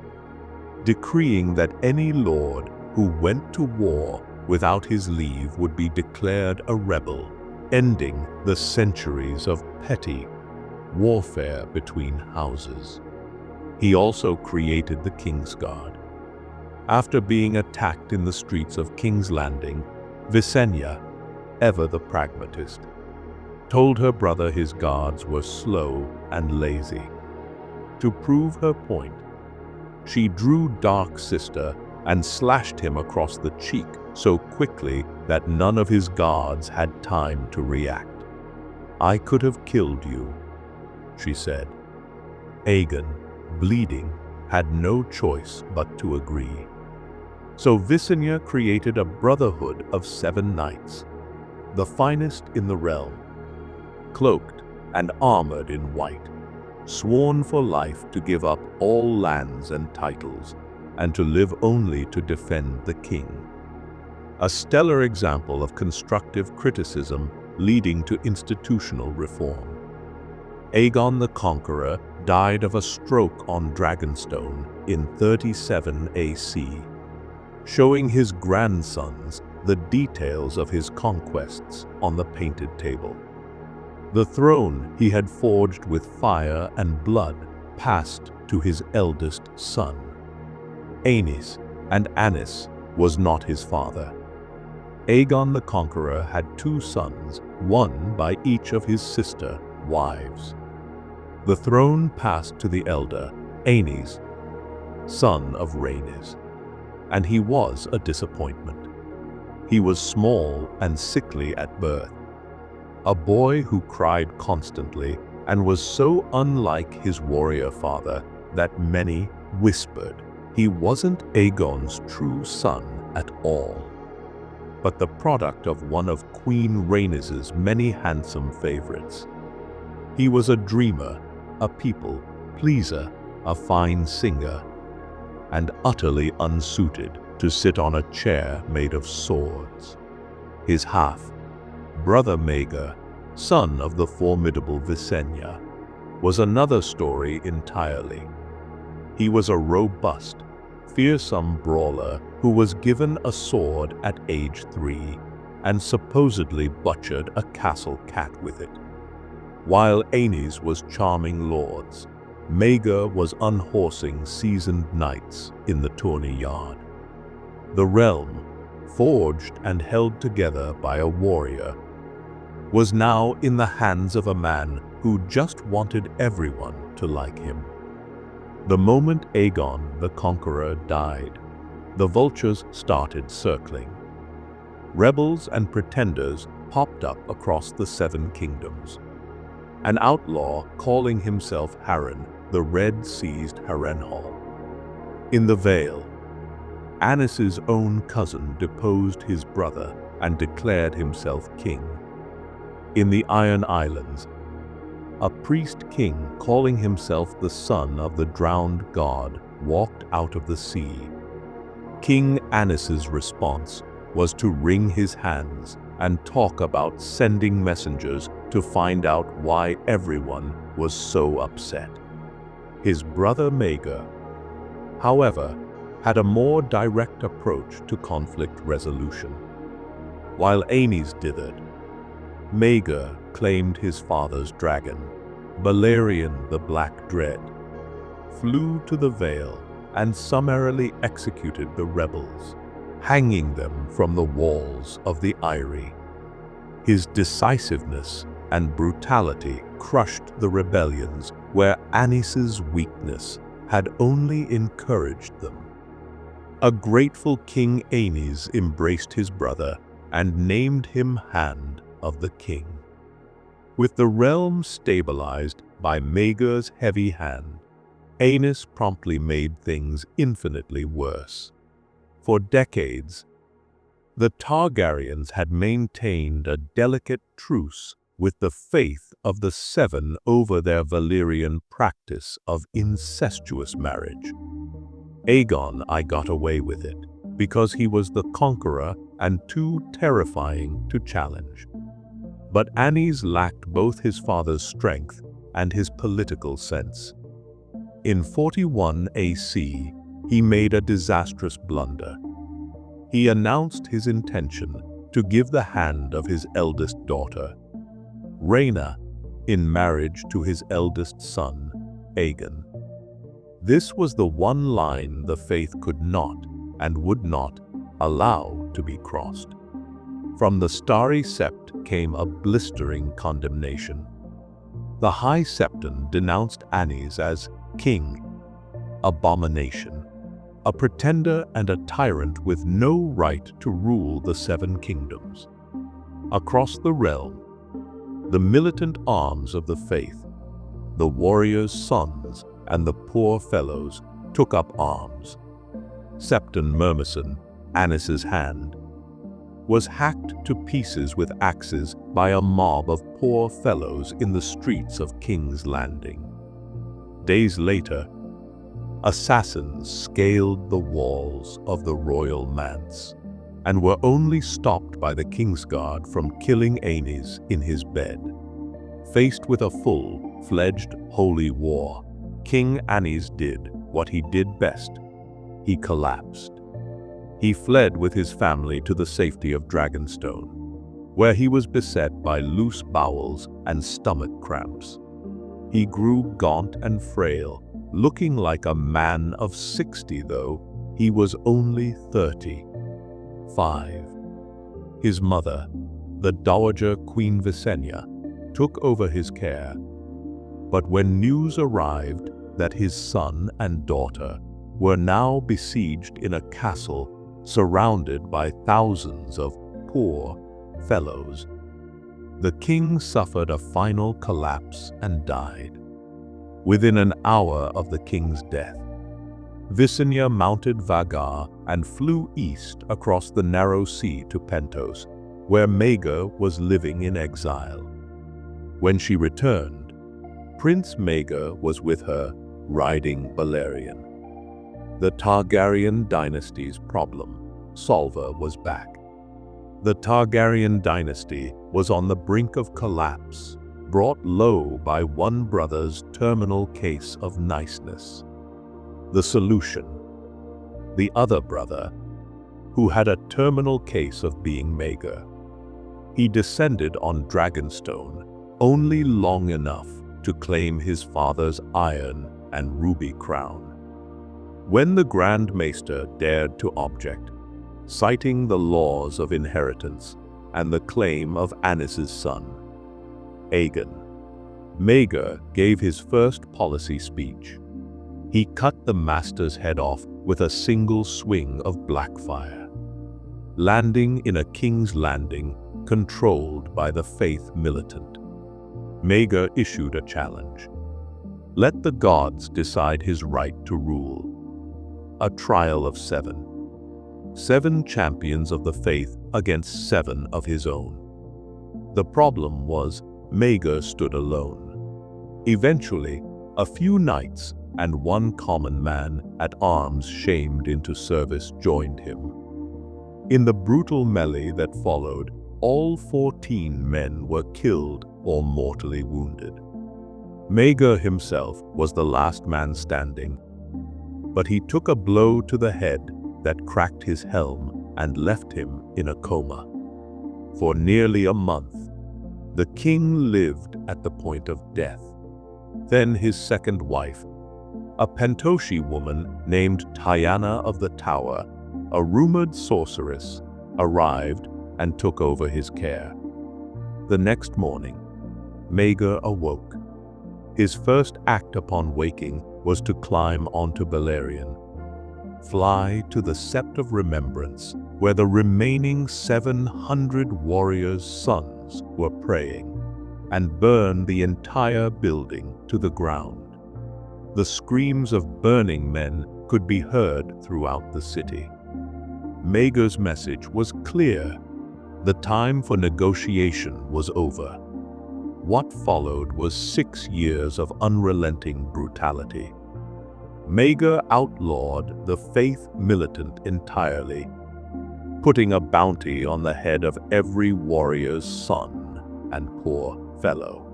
[SPEAKER 1] decreeing that any lord who went to war without his leave would be declared a rebel, ending the centuries of petty warfare between houses. He also created the Kingsguard. After being attacked in the streets of King's Landing, Visenya, ever the pragmatist, told her brother his guards were slow and lazy. To prove her point, she drew Dark Sister and slashed him across the cheek so quickly that none of his guards had time to react. "I could have killed you," she said. Aegon, bleeding, had no choice but to agree. So Visenya created a brotherhood of 7 knights, the finest in the realm, cloaked and armored in white, sworn for life to give up all lands and titles, and to live only to defend the king. A stellar example of constructive criticism leading to institutional reform. Aegon the Conqueror died of a stroke on Dragonstone in 37 AC, showing his grandsons the details of his conquests on the painted table. The throne he had forged with fire and blood passed to his eldest son. Aenys, and Anis was not his father. Aegon the Conqueror had 2 sons, one by each of his sister wives. The throne passed to the elder, Aenys, son of Rhaenys, and he was a disappointment. He was small and sickly at birth, a boy who cried constantly and was so unlike his warrior father that many whispered he wasn't Aegon's true son at all, but the product of one of Queen Rhaenys's many handsome favorites. He was a dreamer, a people pleaser, a fine singer, and utterly unsuited to sit on a chair made of swords. His half-brother Maegor, son of the formidable Visenya, was another story entirely. He was a robust, fearsome brawler who was given a sword at age 3 and supposedly butchered a castle cat with it. While Aenys was charming lords, Maegor was unhorsing seasoned knights in the tourney yard. The realm, forged and held together by a warrior, was now in the hands of a man who just wanted everyone to like him. The moment Aegon the Conqueror died, the vultures started circling. Rebels and pretenders popped up across the 7 kingdoms. An outlaw calling himself Harren, the Red seized Harrenhal. In the Vale, Anis's own cousin deposed his brother and declared himself king. In the Iron Islands, a priest-king calling himself the son of the drowned god walked out of the sea. King Anis's response was to wring his hands and talk about sending messengers to find out why everyone was so upset. His brother Maegor, however, had a more direct approach to conflict resolution. While Aenys dithered, Maegor claimed his father's dragon, Valyrian the Black Dread, flew to the Vale and summarily executed the rebels, hanging them from the walls of the Eyrie. His decisiveness and brutality crushed the rebellions where Anis's weakness had only encouraged them. A grateful King Aenys embraced his brother and named him Hand of the King. With the realm stabilized by Maegor's heavy hand, Aenys promptly made things infinitely worse. For decades, the Targaryens had maintained a delicate truce with the faith of the Seven over their Valyrian practice of incestuous marriage. Aegon I got away with it because he was the conqueror and too terrifying to challenge. But Aenys lacked both his father's strength and his political sense. In 41 AC, he made a disastrous blunder. He announced his intention to give the hand of his eldest daughter, Rhaena, in marriage to his eldest son, Aegon. This was the one line the faith could not and would not allow to be crossed. From the Starry Sept came a blistering condemnation. The High Septon denounced Aenys as king, abomination, a pretender and a tyrant with no right to rule the Seven Kingdoms. Across the realm, the militant arms of the faith, the warriors' sons and the poor fellows took up arms. Septon Myrmison, Anis's hand, was hacked to pieces with axes by a mob of poor fellows in the streets of King's Landing. Days later, assassins scaled the walls of the royal manse and were only stopped by the Kingsguard from killing Aenys in his bed. Faced with a full-fledged holy war, King Aenys did what he did best. He collapsed. He fled with his family to the safety of Dragonstone, where he was beset by loose bowels and stomach cramps. He grew gaunt and frail, looking like a man of 60, though he was only 35. His mother, the Dowager Queen Visenya, took over his care. But when news arrived that his son and daughter were now besieged in a castle surrounded by thousands of poor fellows, the king suffered a final collapse and died. Within an hour of the king's death, Visenya mounted Vagar and flew east across the narrow sea to Pentos, where Maegor was living in exile. When she returned, Prince Maegor was with her, riding Valyrian. The Targaryen dynasty's problem solver was back. The Targaryen dynasty was on the brink of collapse, brought low by one brother's terminal case of niceness. The solution: the other brother, who had a terminal case of being Maegor. He descended on Dragonstone only long enough to claim his father's iron and ruby crown. When the Grand Maester dared to object, citing the laws of inheritance and the claim of Anis's son, Aegon, Maegor gave his first policy speech. He cut the master's head off with a single swing of Blackfire, landing in a King's Landing controlled by the faith militant. Maegor issued a challenge. Let the gods decide his right to rule. A trial of 7. 7 champions of the faith against 7 of his own. The problem was Maegor stood alone. Eventually, a few knights and one common man at arms shamed into service joined him. In the brutal melee that followed, all 14 men were killed or mortally wounded. Maegor himself was the last man standing, but he took a blow to the head that cracked his helm and left him in a coma. For nearly a month, the king lived at the point of death. Then his second wife, a Pentoshi woman named Tyanna of the Tower, a rumored sorceress, arrived and took over his care. The next morning, Maegor awoke. His first act upon waking was to climb onto Valyrian, fly to the Sept of Remembrance, where the remaining 700 warriors' sons were praying, and burn the entire building to the ground. The screams of burning men could be heard throughout the city. Maegor's message was clear. The time for negotiation was over. What followed was 6 years of unrelenting brutality. Maegor outlawed the faith militant entirely, putting a bounty on the head of every warrior's son and poor fellow.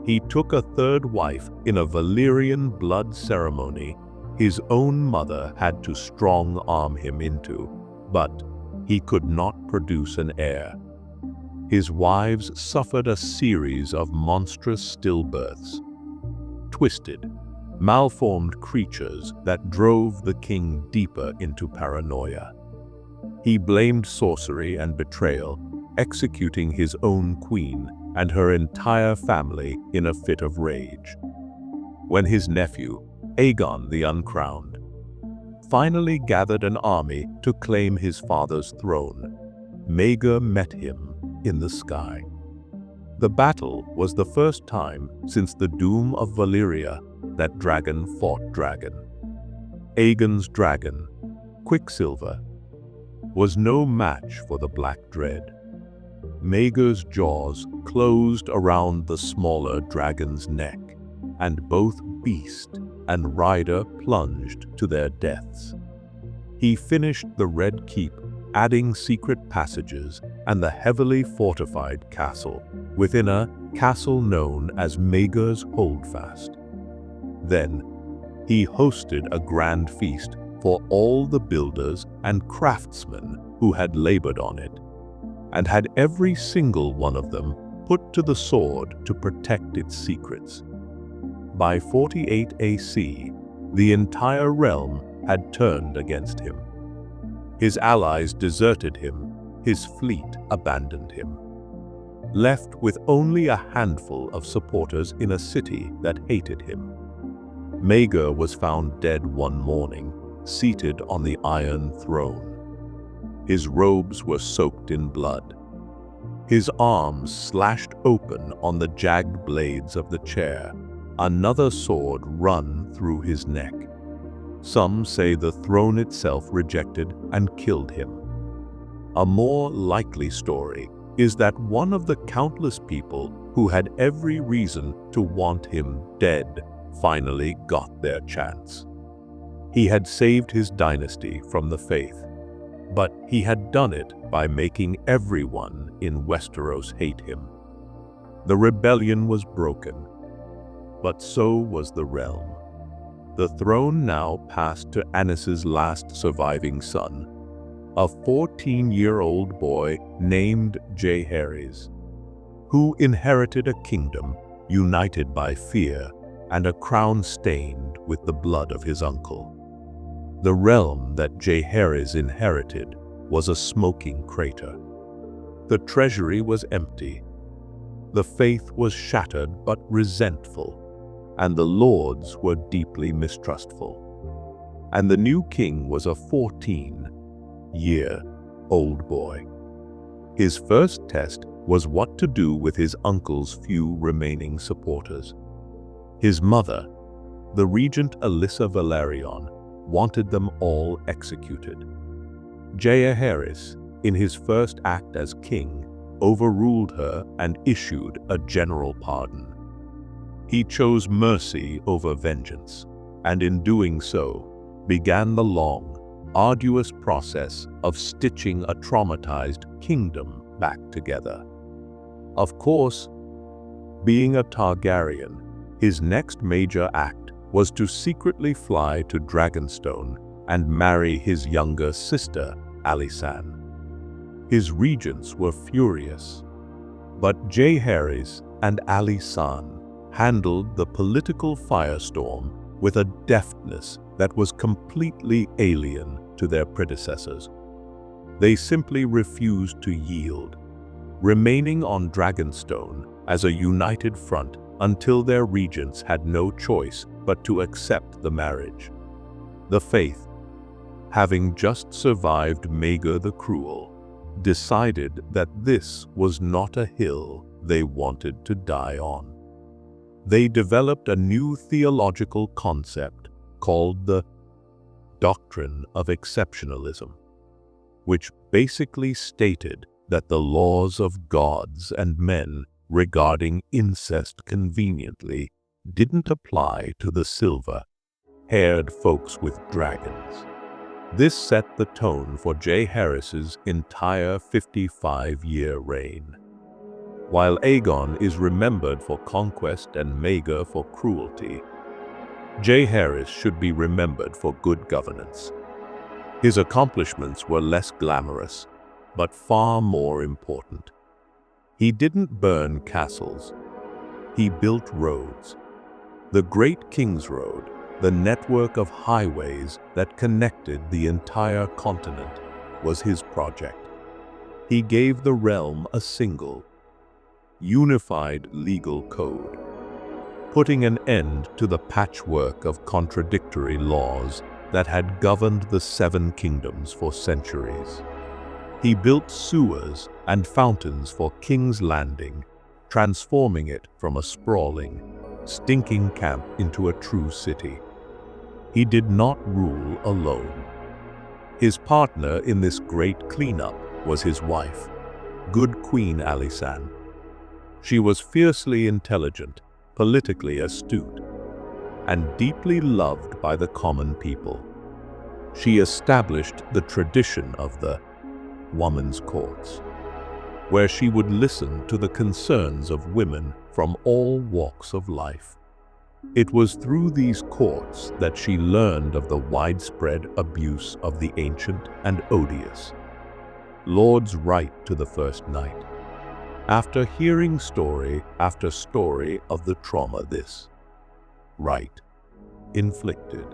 [SPEAKER 1] He took a third wife in a Valyrian blood ceremony his own mother had to strong-arm him into, but he could not produce an heir. His wives suffered a series of monstrous stillbirths, twisted, malformed creatures that drove the king deeper into paranoia. He blamed sorcery and betrayal, executing his own queen and her entire family in a fit of rage. When his nephew, Aegon the Uncrowned, finally gathered an army to claim his father's throne, Maegor met him in the sky. The battle was the first time since the doom of Valyria that dragon fought dragon. Aegon's dragon, Quicksilver, was no match for the Black Dread. Maegor's jaws closed around the smaller dragon's neck, and both beast and rider plunged to their deaths. He finished the Red Keep, adding secret passages and the heavily fortified castle within a castle known as Maegor's Holdfast. Then, he hosted a grand feast for all the builders and craftsmen who had labored on it, and had every single one of them put to the sword to protect its secrets. By 48 AC, the entire realm had turned against him. His allies deserted him, his fleet abandoned him. Left with only a handful of supporters in a city that hated him, Maegor was found dead one morning, seated on the Iron Throne. His robes were soaked in blood. His arms slashed open on the jagged blades of the chair, another sword run through his neck. Some say the throne itself rejected and killed him. A more likely story is that one of the countless people who had every reason to want him dead finally got their chance. He had saved his dynasty from the faith, but he had done it by making everyone in Westeros hate him. The rebellion was broken, but so was the realm. The throne now passed to Anis's last surviving son, a 14-year-old boy named Jaehaerys, who inherited a kingdom united by fear and a crown stained with the blood of his uncle. The realm that Jaehaerys inherited was a smoking crater. The treasury was empty. The faith was shattered but resentful, and the lords were deeply mistrustful. And the new king was a 14-year-old boy. His first test was what to do with his uncle's few remaining supporters. His mother, the regent Alyssa Velaryon, wanted them all executed. Jaehaerys, in his first act as king, overruled her and issued a general pardon. He chose mercy over vengeance, and in doing so, began the long, arduous process of stitching a traumatized kingdom back together. Of course, being a Targaryen, his next major act was to secretly fly to Dragonstone and marry his younger sister, Alysanne. His regents were furious, but Jaehaerys and Alysanne handled the political firestorm with a deftness that was completely alien to their predecessors. They simply refused to yield, remaining on Dragonstone as a united front until their regents had no choice but to accept the marriage. The Faith, having just survived Maegor the Cruel, decided that this was not a hill they wanted to die on. They developed a new theological concept called the Doctrine of Exceptionalism, which basically stated that the laws of gods and men regarding incest conveniently didn't apply to the silver-haired folks with dragons. This set the tone for Jaehaerys' entire 55-year reign. While Aegon is remembered for conquest and Maegor for cruelty, Jaehaerys should be remembered for good governance. His accomplishments were less glamorous, but far more important. He didn't burn castles. He built roads. The Great King's Road, the network of highways that connected the entire continent, was his project. He gave the realm a single, unified legal code, putting an end to the patchwork of contradictory laws that had governed the Seven Kingdoms for centuries. He built sewers and fountains for King's Landing, transforming it from a sprawling, stinking camp into a true city. He did not rule alone. His partner in this great cleanup was his wife, good Queen Alysanne. She was fiercely intelligent, politically astute, and deeply loved by the common people. She established the tradition of the women's courts, where she would listen to the concerns of women from all walks of life. It was through these courts that she learned of the widespread abuse of the ancient and odious Lord's right to the first night. After hearing story after story of the trauma this right inflicted,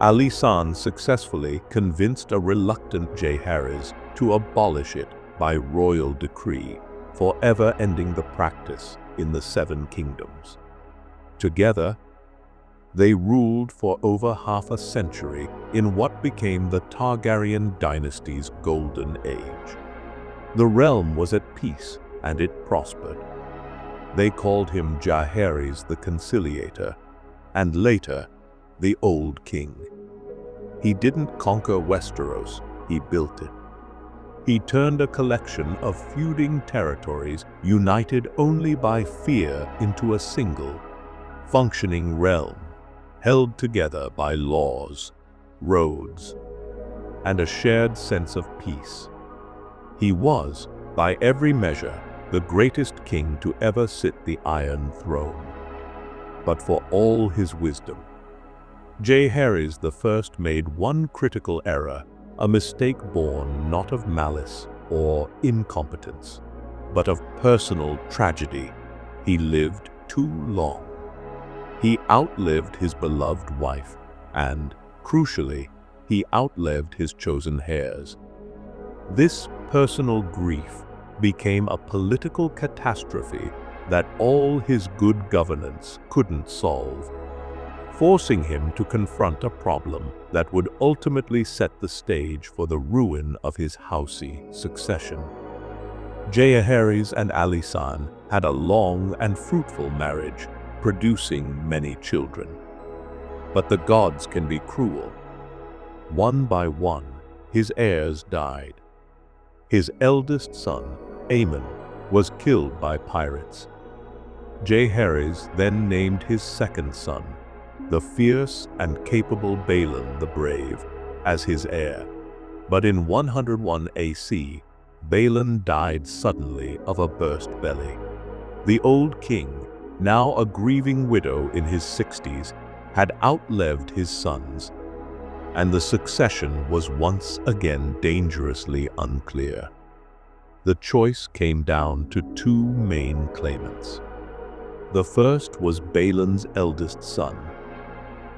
[SPEAKER 1] Alysanne successfully convinced a reluctant Jaehaerys to abolish it by royal decree, forever ending the practice in the Seven Kingdoms. Together, they ruled for over half a century in what became the Targaryen dynasty's golden age. The realm was at peace and it prospered. They called him Jaehaerys the Conciliator, and later, the Old King. He didn't conquer Westeros, he built it. He turned a collection of feuding territories united only by fear into a single, functioning realm, held together by laws, roads, and a shared sense of peace. He was, by every measure, the greatest king to ever sit the Iron Throne. But for all his wisdom, Jaehaerys I made one critical error, a mistake born not of malice or incompetence, but of personal tragedy. He lived too long. He outlived his beloved wife, and, crucially, he outlived his chosen heirs. This personal grief became a political catastrophe that all his good governance couldn't solve, forcing him to confront a problem that would ultimately set the stage for the ruin of his housey succession. Jaehaerys and Alysanne had a long and fruitful marriage, producing many children. But the gods can be cruel. One by one, his heirs died. His eldest son, Aemon, was killed by pirates. Jaehaerys then named his second son, the fierce and capable Balon the Brave, as his heir. But in 101 AC, Balon died suddenly of a burst belly. The old king, now a grieving widow in his 60s, had outlived his sons, and the succession was once again dangerously unclear. The choice came down to two main claimants. The first was Balon's eldest son,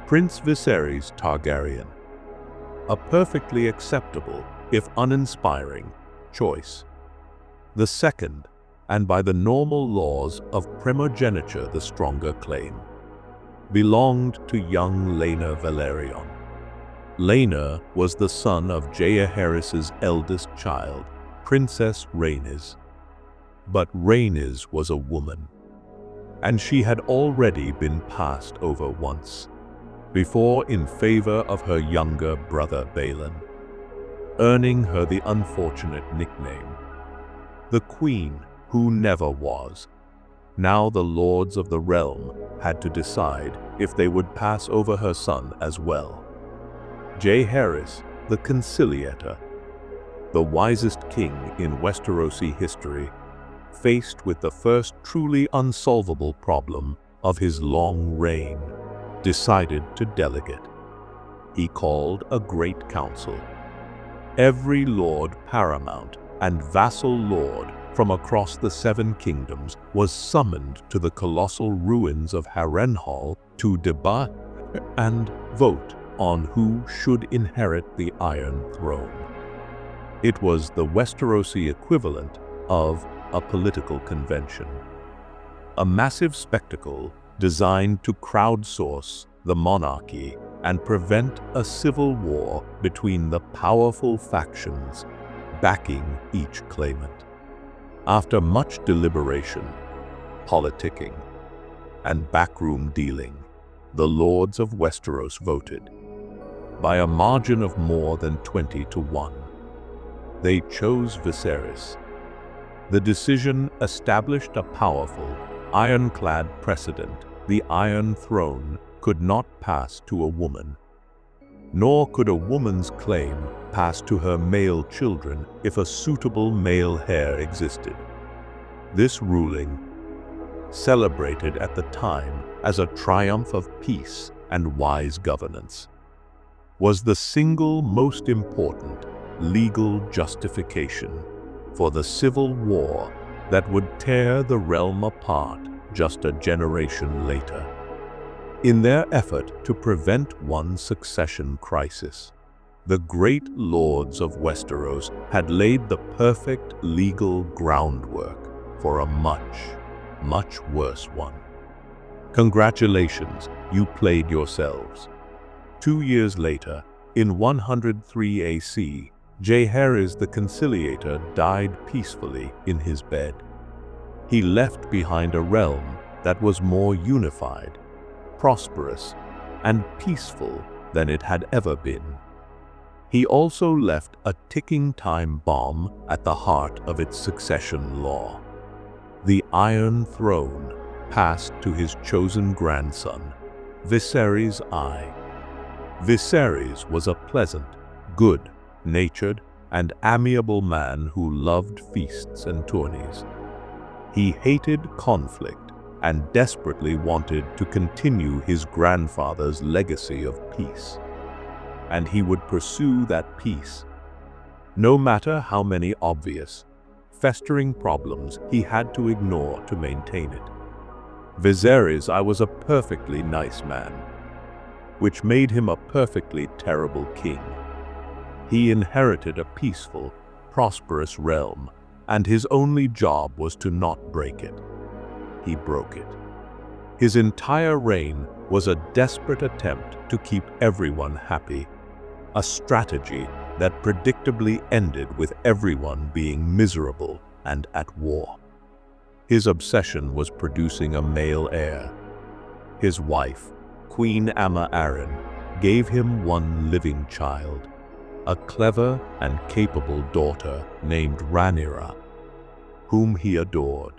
[SPEAKER 1] Prince Viserys Targaryen, a perfectly acceptable, if uninspiring, choice. The second, and by the normal laws of primogeniture the stronger claim, belonged to young Laena Velaryon. Laena was the son of Jaehaerys' eldest child, Princess Rhaenys. But Rhaenys was a woman, and she had already been passed over once, before in favor of her younger brother Balon, earning her the unfortunate nickname, the Queen Who Never Was. Now the lords of the realm had to decide if they would pass over her son as well. Jaehaerys, the Conciliator, the wisest king in Westerosi history, faced with the first truly unsolvable problem of his long reign, decided to delegate. He called a great council. Every lord paramount and vassal lord from across the Seven Kingdoms was summoned to the colossal ruins of Harrenhal to debate and vote on who should inherit the Iron Throne. It was the Westerosi equivalent of a political convention, a massive spectacle designed to crowdsource the monarchy and prevent a civil war between the powerful factions backing each claimant. After much deliberation, politicking, and backroom dealing, the lords of Westeros voted. By a margin of more than 20-1, they chose Viserys. The decision established a powerful, ironclad precedent. The Iron Throne could not pass to a woman, nor could a woman's claim pass to her male children if a suitable male heir existed. This ruling, celebrated at the time as a triumph of peace and wise governance, was the single most important legal justification for the civil war that would tear the realm apart just a generation later. In their effort to prevent one succession crisis, the great lords of Westeros had laid the perfect legal groundwork for a much worse one. Congratulations, you played yourselves. 2 years later, in 103 AC, Jaehaerys the Conciliator died peacefully in his bed. He left behind a realm that was more unified, prosperous, and peaceful than it had ever been. He also left a ticking time bomb at the heart of its succession law. The Iron Throne passed to his chosen grandson, Viserys I. Viserys was a pleasant, good-natured, and amiable man who loved feasts and tourneys. He hated conflict and desperately wanted to continue his grandfather's legacy of peace. And he would pursue that peace, no matter how many obvious, festering problems he had to ignore to maintain it. Viserys I was a perfectly nice man, which made him a perfectly terrible king. He inherited a peaceful, prosperous realm, and his only job was to not break it. He broke it. His entire reign was a desperate attempt to keep everyone happy, a strategy that predictably ended with everyone being miserable and at war. His obsession was producing a male heir. His wife, Queen Aemma Arryn, gave him one living child, a clever and capable daughter named Rhaenyra. whom he adored.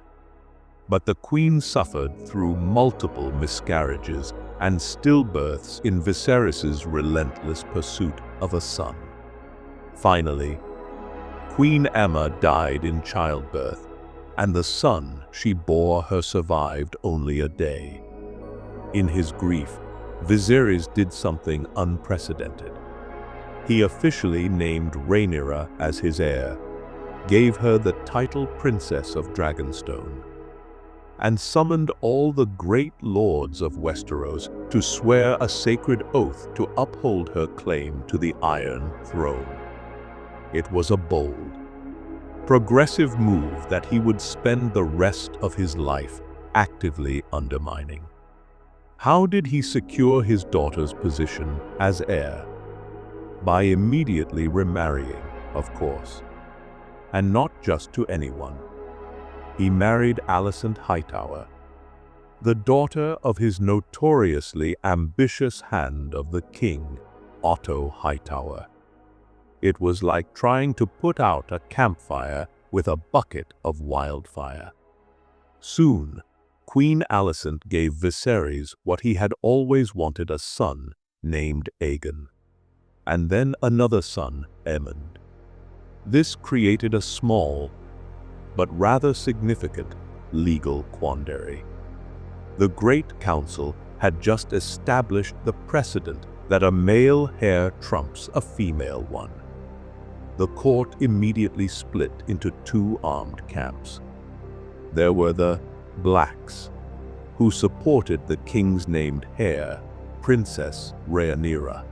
[SPEAKER 1] But the queen suffered through multiple miscarriages and stillbirths in Viserys's relentless pursuit of a son. Finally, Queen Aemma died in childbirth, and the son she bore her survived only a day. In his grief, Viserys did something unprecedented. He officially named Rhaenyra as his heir, gave her the title Princess of Dragonstone, and summoned all the great lords of Westeros to swear a sacred oath to uphold her claim to the Iron Throne. It was a bold, progressive move that he would spend the rest of his life actively undermining. How did he secure his daughter's position as heir? By immediately remarrying, of course. And not just to anyone. He married Alicent Hightower, the daughter of his notoriously ambitious hand of the king, Otto Hightower. It was like trying to put out a campfire with a bucket of wildfire. Soon, Queen Alicent gave Viserys what he had always wanted, a son named Aegon, and then another son, Aemond. This created a small, but rather significant, legal quandary. The Great Council had just established the precedent that a male heir trumps a female one. The court immediately split into two armed camps. There were the Blacks, who supported the king's named heir, Princess Rhaenyra,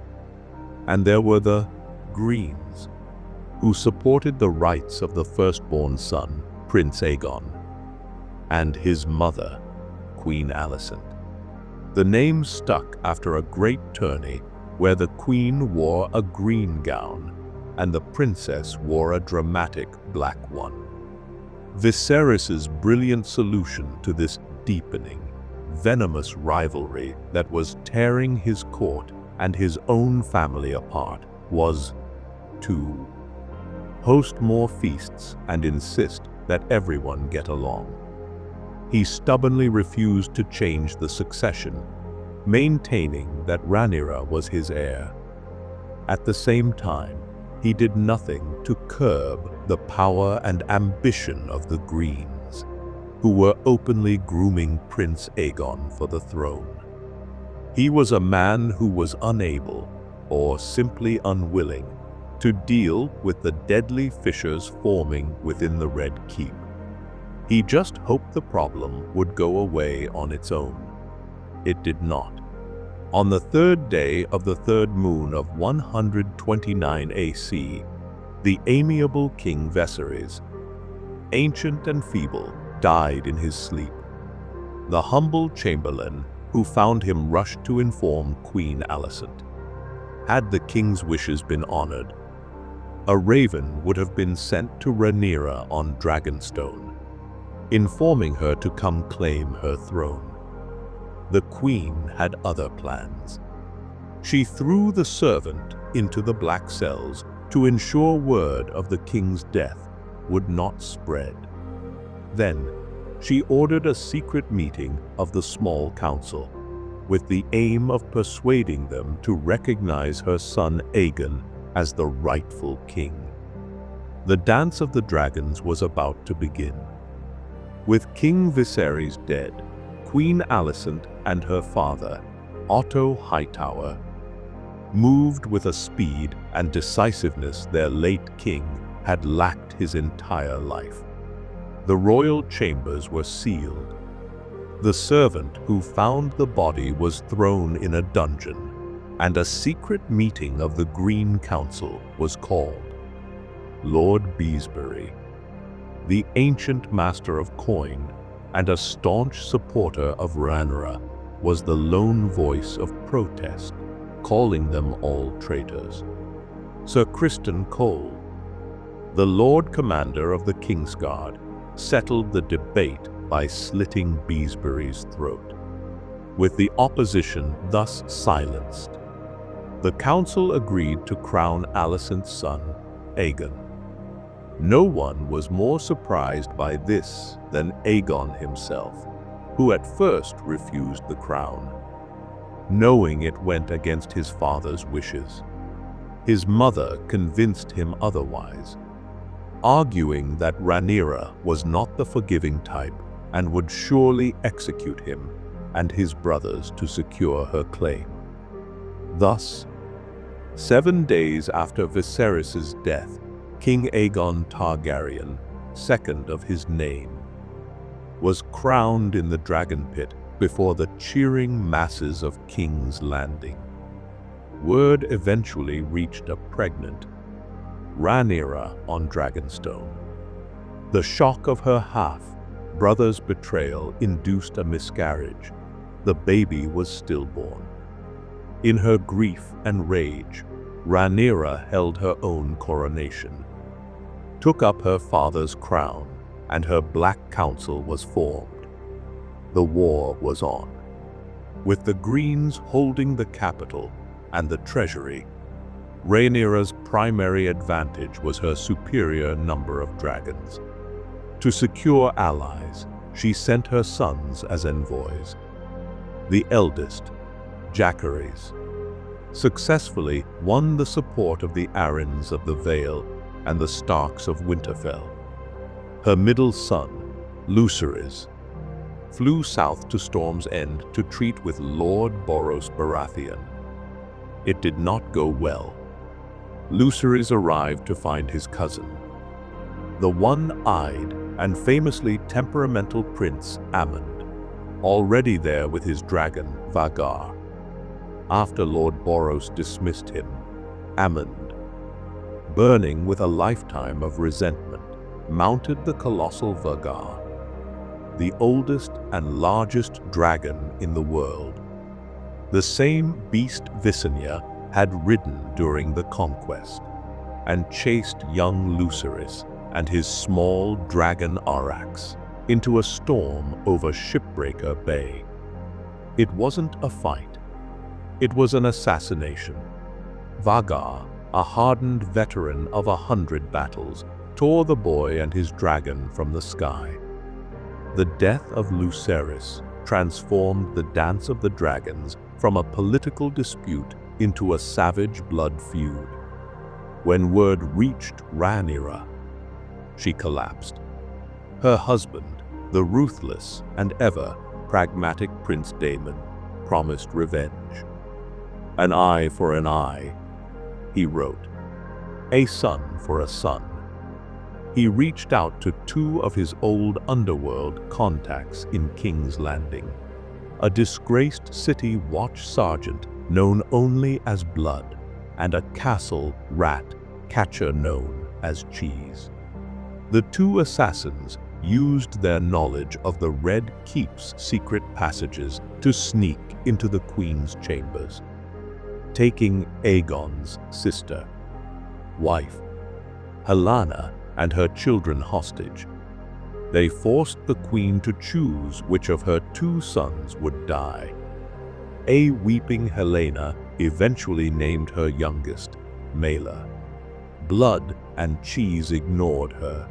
[SPEAKER 1] and there were the Greens, who supported the rights of the firstborn son, Prince Aegon, and his mother, Queen Alicent. The name stuck after a great tourney where the queen wore a green gown and the princess wore a dramatic black one. Viserys's brilliant solution to this deepening, venomous rivalry that was tearing his court and his own family apart was to host more feasts and insist that everyone get along. He stubbornly refused to change the succession, maintaining that Rhaenyra was his heir. At the same time, he did nothing to curb the power and ambition of the Greens, who were openly grooming Prince Aegon for the throne. He was a man who was unable, or simply unwilling, to deal with the deadly fissures forming within the Red Keep. He just hoped the problem would go away on its own. It did not. On the third day of the third moon of 129 AC, the amiable King Viserys, ancient and feeble, died in his sleep. The humble chamberlain who found him rushed to inform Queen Alicent. Had the king's wishes been honored, a raven would have been sent to Rhaenyra on Dragonstone, informing her to come claim her throne. The queen had other plans. She threw the servant into the black cells to ensure word of the king's death would not spread. Then, she ordered a secret meeting of the small council, with the aim of persuading them to recognize her son Aegon as the rightful king. The dance of the dragons was about to begin. With King Viserys dead, Queen Alicent and her father, Otto Hightower, moved with a speed and decisiveness their late king had lacked his entire life. The royal chambers were sealed. The servant who found the body was thrown in a dungeon, and a secret meeting of the Green Council was called. Lord Beesbury, the ancient master of coin and a staunch supporter of Rhaenyra, was the lone voice of protest, calling them all traitors. Sir Criston Cole, the Lord Commander of the Kingsguard, settled the debate by slitting Beesbury's throat. With the opposition thus silenced, the council agreed to crown Alicent's son, Aegon. No one was more surprised by this than Aegon himself, who at first refused the crown, knowing it went against his father's wishes. His mother convinced him otherwise, arguing that Rhaenyra was not the forgiving type and would surely execute him and his brothers to secure her claim. Thus, 7 days after Viserys' death, King Aegon Targaryen, second of his name, was crowned in the Dragon Pit before the cheering masses of King's Landing. Word eventually reached a pregnant Rhaenyra on Dragonstone. The shock of her half-brother's betrayal induced a miscarriage. The baby was stillborn. In her grief and rage, Rhaenyra held her own coronation, took up her father's crown, and her Black Council was formed. The war was on, with the Greens holding the capital and the treasury. Rhaenyra's primary advantage was her superior number of dragons. To secure allies, she sent her sons as envoys. The eldest, Jacaerys, successfully won the support of the Arryns of the Vale and the Starks of Winterfell. Her middle son, Lucerys, flew south to Storm's End to treat with Lord Boros Baratheon. It did not go well. Lucerys arrived to find his cousin, the one-eyed and famously temperamental Prince Aemond, already there with his dragon, Vhagar. After Lord Boros dismissed him, Aemond, burning with a lifetime of resentment, mounted the colossal Vhagar, the oldest and largest dragon in the world. The same beast Visenya had ridden during the conquest, and chased young Lucerys and his small dragon Arrax into a storm over Shipbreaker Bay. It wasn't a fight. It was an assassination. Vhagar, a hardened veteran of 100 battles, tore the boy and his dragon from the sky. The death of Lucerys transformed the Dance of the Dragons from a political dispute into a savage blood feud. When word reached Rhaenyra, she collapsed. Her husband, the ruthless and ever pragmatic Prince Daemon, promised revenge. An eye for an eye, he wrote. A son for a son. He reached out to 2 of his old underworld contacts in King's Landing, a disgraced city watch sergeant known only as Blood, and a castle rat catcher known as Cheese. The 2 assassins used their knowledge of the Red Keep's secret passages to sneak into the Queen's chambers, taking Aegon's sister, wife, Helaena, and her children hostage. They forced the Queen to choose which of her 2 sons would die. A weeping Helaena eventually named her youngest, Mela. Blood and Cheese ignored her,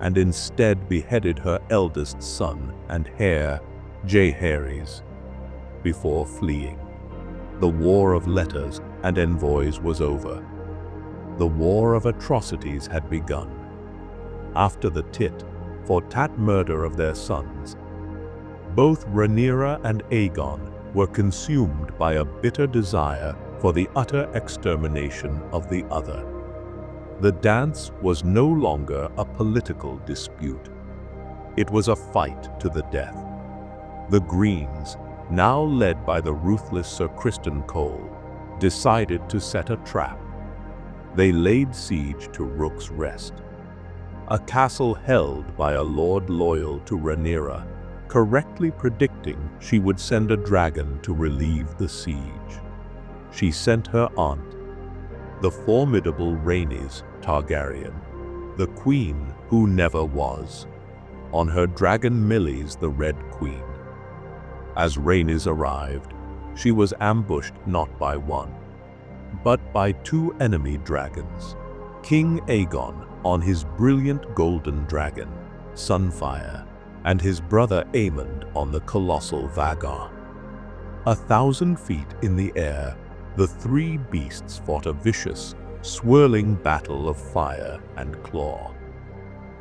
[SPEAKER 1] and instead beheaded her eldest son and heir, Jaehaerys, before fleeing. The war of letters and envoys was over. The war of atrocities had begun. After the tit-for-tat murder of their sons, both Rhaenyra and Aegon were consumed by a bitter desire for the utter extermination of the other. The dance was no longer a political dispute. It was a fight to the death. The Greens, now led by the ruthless Sir Criston Cole, decided to set a trap. They laid siege to Rook's Rest, a castle held by a lord loyal to Rhaenyra, correctly predicting she would send a dragon to relieve the siege. She sent her aunt, the formidable Rhaenys Targaryen, the queen who never was, on her dragon Meleys the Red Queen. As Rhaenys arrived, she was ambushed not by one, but by 2 enemy dragons, King Aegon on his brilliant golden dragon, Sunfire, and his brother Aemond on the colossal Vagar. 1,000 feet in the air, the three beasts fought a vicious, swirling battle of fire and claw.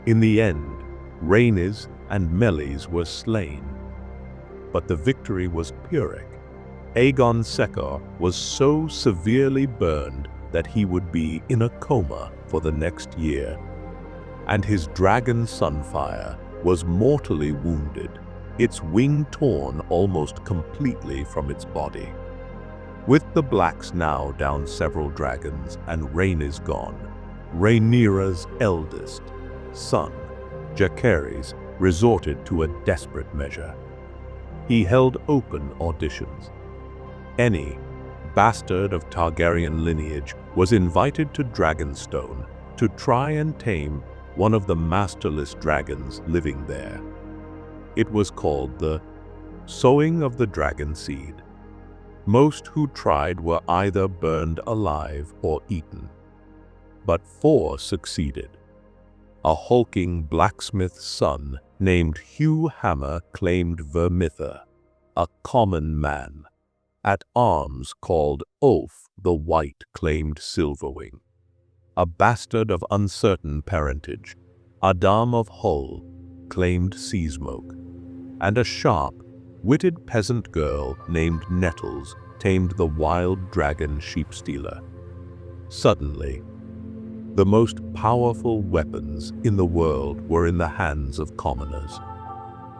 [SPEAKER 1] In the end, Rhaenys and Meleys were slain. But the victory was Pyrrhic. Aegon Secor was so severely burned that he would be in a coma for the next year, and his dragon Sunfire was mortally wounded, its wing torn almost completely from its body. With the Blacks now down several dragons and Rhaenys gone, Rhaenyra's eldest son, Jacaerys, resorted to a desperate measure. He held open auditions. Any bastard of Targaryen lineage was invited to Dragonstone to try and tame one of the masterless dragons living there. It was called the sowing of the dragon seed. Most who tried were either burned alive or eaten. But 4 succeeded. A hulking blacksmith's son named Hugh Hammer claimed Vermitha, a common man. At arms called Ulf the White claimed Silverwing. A bastard of uncertain parentage, Adam of Hull, claimed Seasmoke. And a sharp-witted peasant girl named Nettles tamed the wild dragon Sheepstealer. Suddenly, the most powerful weapons in the world were in the hands of commoners.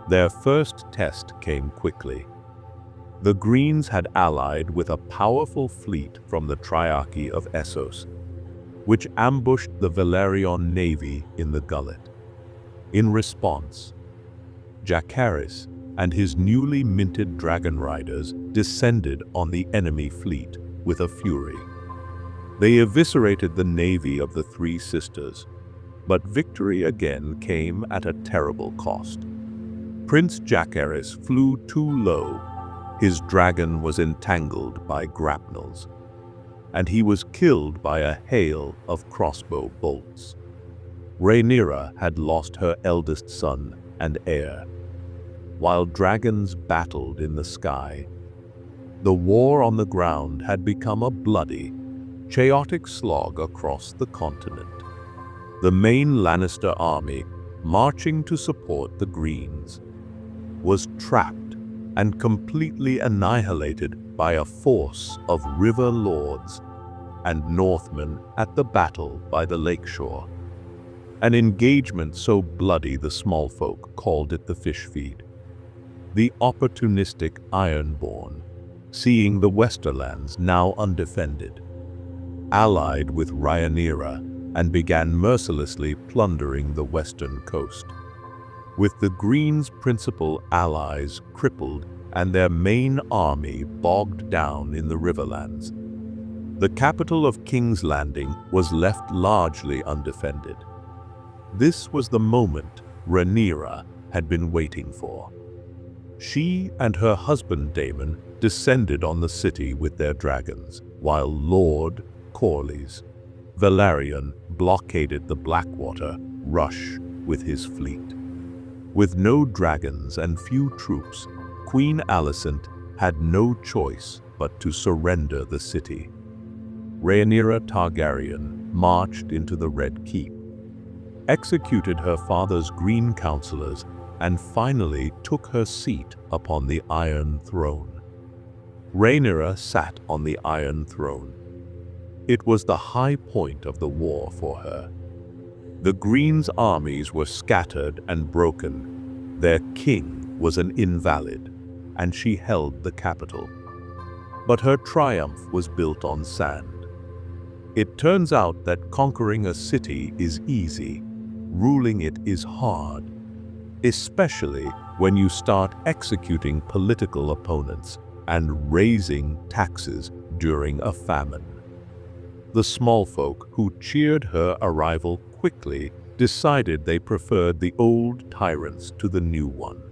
[SPEAKER 1] Their first test came quickly. The Greens had allied with a powerful fleet from the Triarchy of Essos, which ambushed the Valyrian navy in the Gullet. In response, Jacaerys and his newly minted dragon riders descended on the enemy fleet with a fury. They eviscerated the navy of the Three Sisters, but victory again came at a terrible cost. Prince Jacaerys flew too low. His dragon was entangled by grapnels, and he was killed by a hail of crossbow bolts. Rhaenyra had lost her eldest son and heir, while dragons battled in the sky. The war on the ground had become a bloody, chaotic slog across the continent. The main Lannister army, marching to support the Greens, was trapped and completely annihilated by a force of river lords and Northmen at the battle by the lakeshore. An engagement so bloody the small folk called it the fish feed. The opportunistic Ironborn, seeing the Westerlands now undefended, allied with Rhaenyra and began mercilessly plundering the western coast. With the Greens' principal allies crippled and their main army bogged down in the Riverlands, the capital of King's Landing was left largely undefended. This was the moment Rhaenyra had been waiting for. She and her husband Daemon descended on the city with their dragons, while Lord Corlys Velaryon blockaded the Blackwater rush with his fleet. With no dragons and few troops, Queen Alicent had no choice but to surrender the city. Rhaenyra Targaryen marched into the Red Keep, executed her father's Green counselors, and finally took her seat upon the Iron Throne. Rhaenyra sat on the Iron Throne. It was the high point of the war for her. The Greens' armies were scattered and broken. Their king was an invalid, and she held the capital. But her triumph was built on sand. It turns out that conquering a city is easy, ruling it is hard, especially when you start executing political opponents and raising taxes during a famine. The small folk who cheered her arrival quickly decided they preferred the old tyrants to the new one.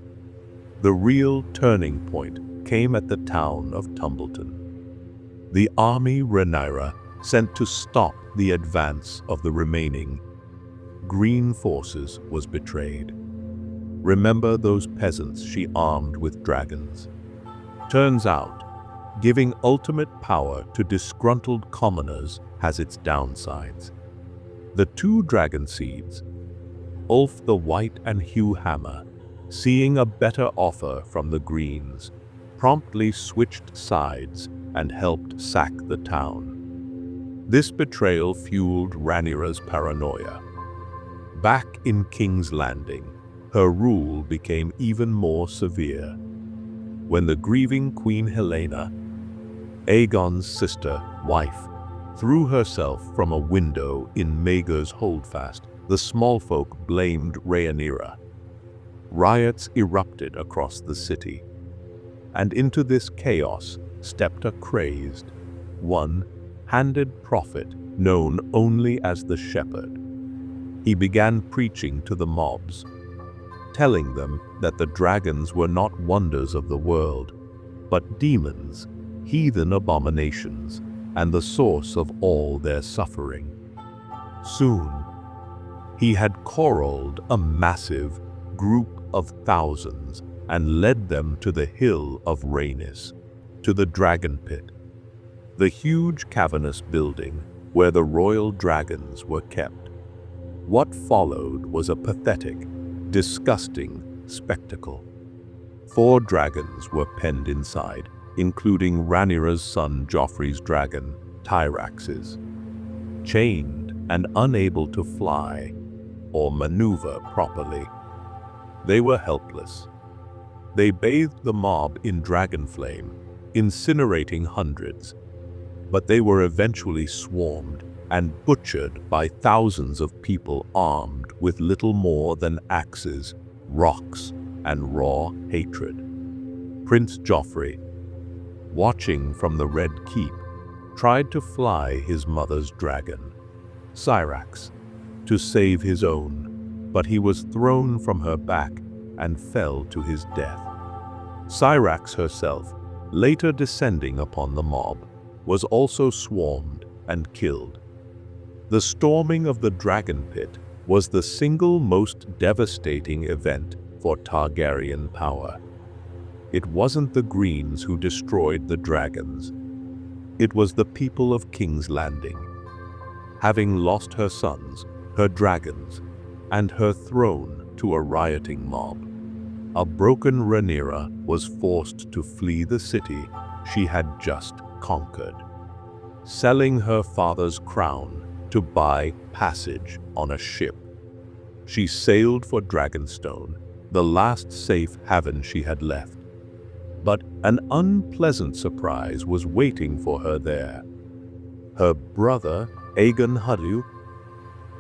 [SPEAKER 1] The real turning point came at the town of Tumbleton. The army Rhaenyra sent to stop the advance of the remaining green forces was betrayed. Remember those peasants she armed with dragons? Turns out, giving ultimate power to disgruntled commoners has its downsides. The two dragon seeds, Ulf the White and Hugh Hammer, seeing a better offer from the Greens, promptly switched sides and helped sack the town. This betrayal fueled Rhaenyra's paranoia. Back in King's Landing, her rule became even more severe. When the grieving Queen Helena, Aegon's sister, wife, threw herself from a window in Maegor's Holdfast, the smallfolk blamed Rhaenyra. Riots erupted across the city, and into this chaos stepped a crazed, one-handed prophet known only as the Shepherd. He began preaching to the mobs, telling them that the dragons were not wonders of the world, but demons, heathen abominations, and the source of all their suffering. Soon, he had corralled a massive group of thousands and led them to the Hill of Rhaenys, to the Dragon Pit, the huge cavernous building where the royal dragons were kept. What followed was a pathetic, disgusting spectacle. 4 dragons were penned inside, including Rhaenyra's son Joffrey's dragon, Tyrax's. Chained and unable to fly or maneuver properly, they were helpless. They bathed the mob in dragon flame, incinerating hundreds, but they were eventually swarmed and butchered by thousands of people armed with little more than axes, rocks, and raw hatred. Prince Joffrey, watching from the Red Keep, tried to fly his mother's dragon, Syrax, to save his own, but he was thrown from her back and fell to his death. Syrax herself, later descending upon the mob, was also swarmed and killed. The storming of the Dragon Pit was the single most devastating event for Targaryen power. It wasn't the Greens who destroyed the dragons. It was the people of King's Landing. Having lost her sons, her dragons, and her throne to a rioting mob, a broken Rhaenyra was forced to flee the city she had just conquered, selling her father's crown to buy passage on a ship. She sailed for Dragonstone, the last safe haven she had left. But an unpleasant surprise was waiting for her there. Her brother, Aegon Huddu,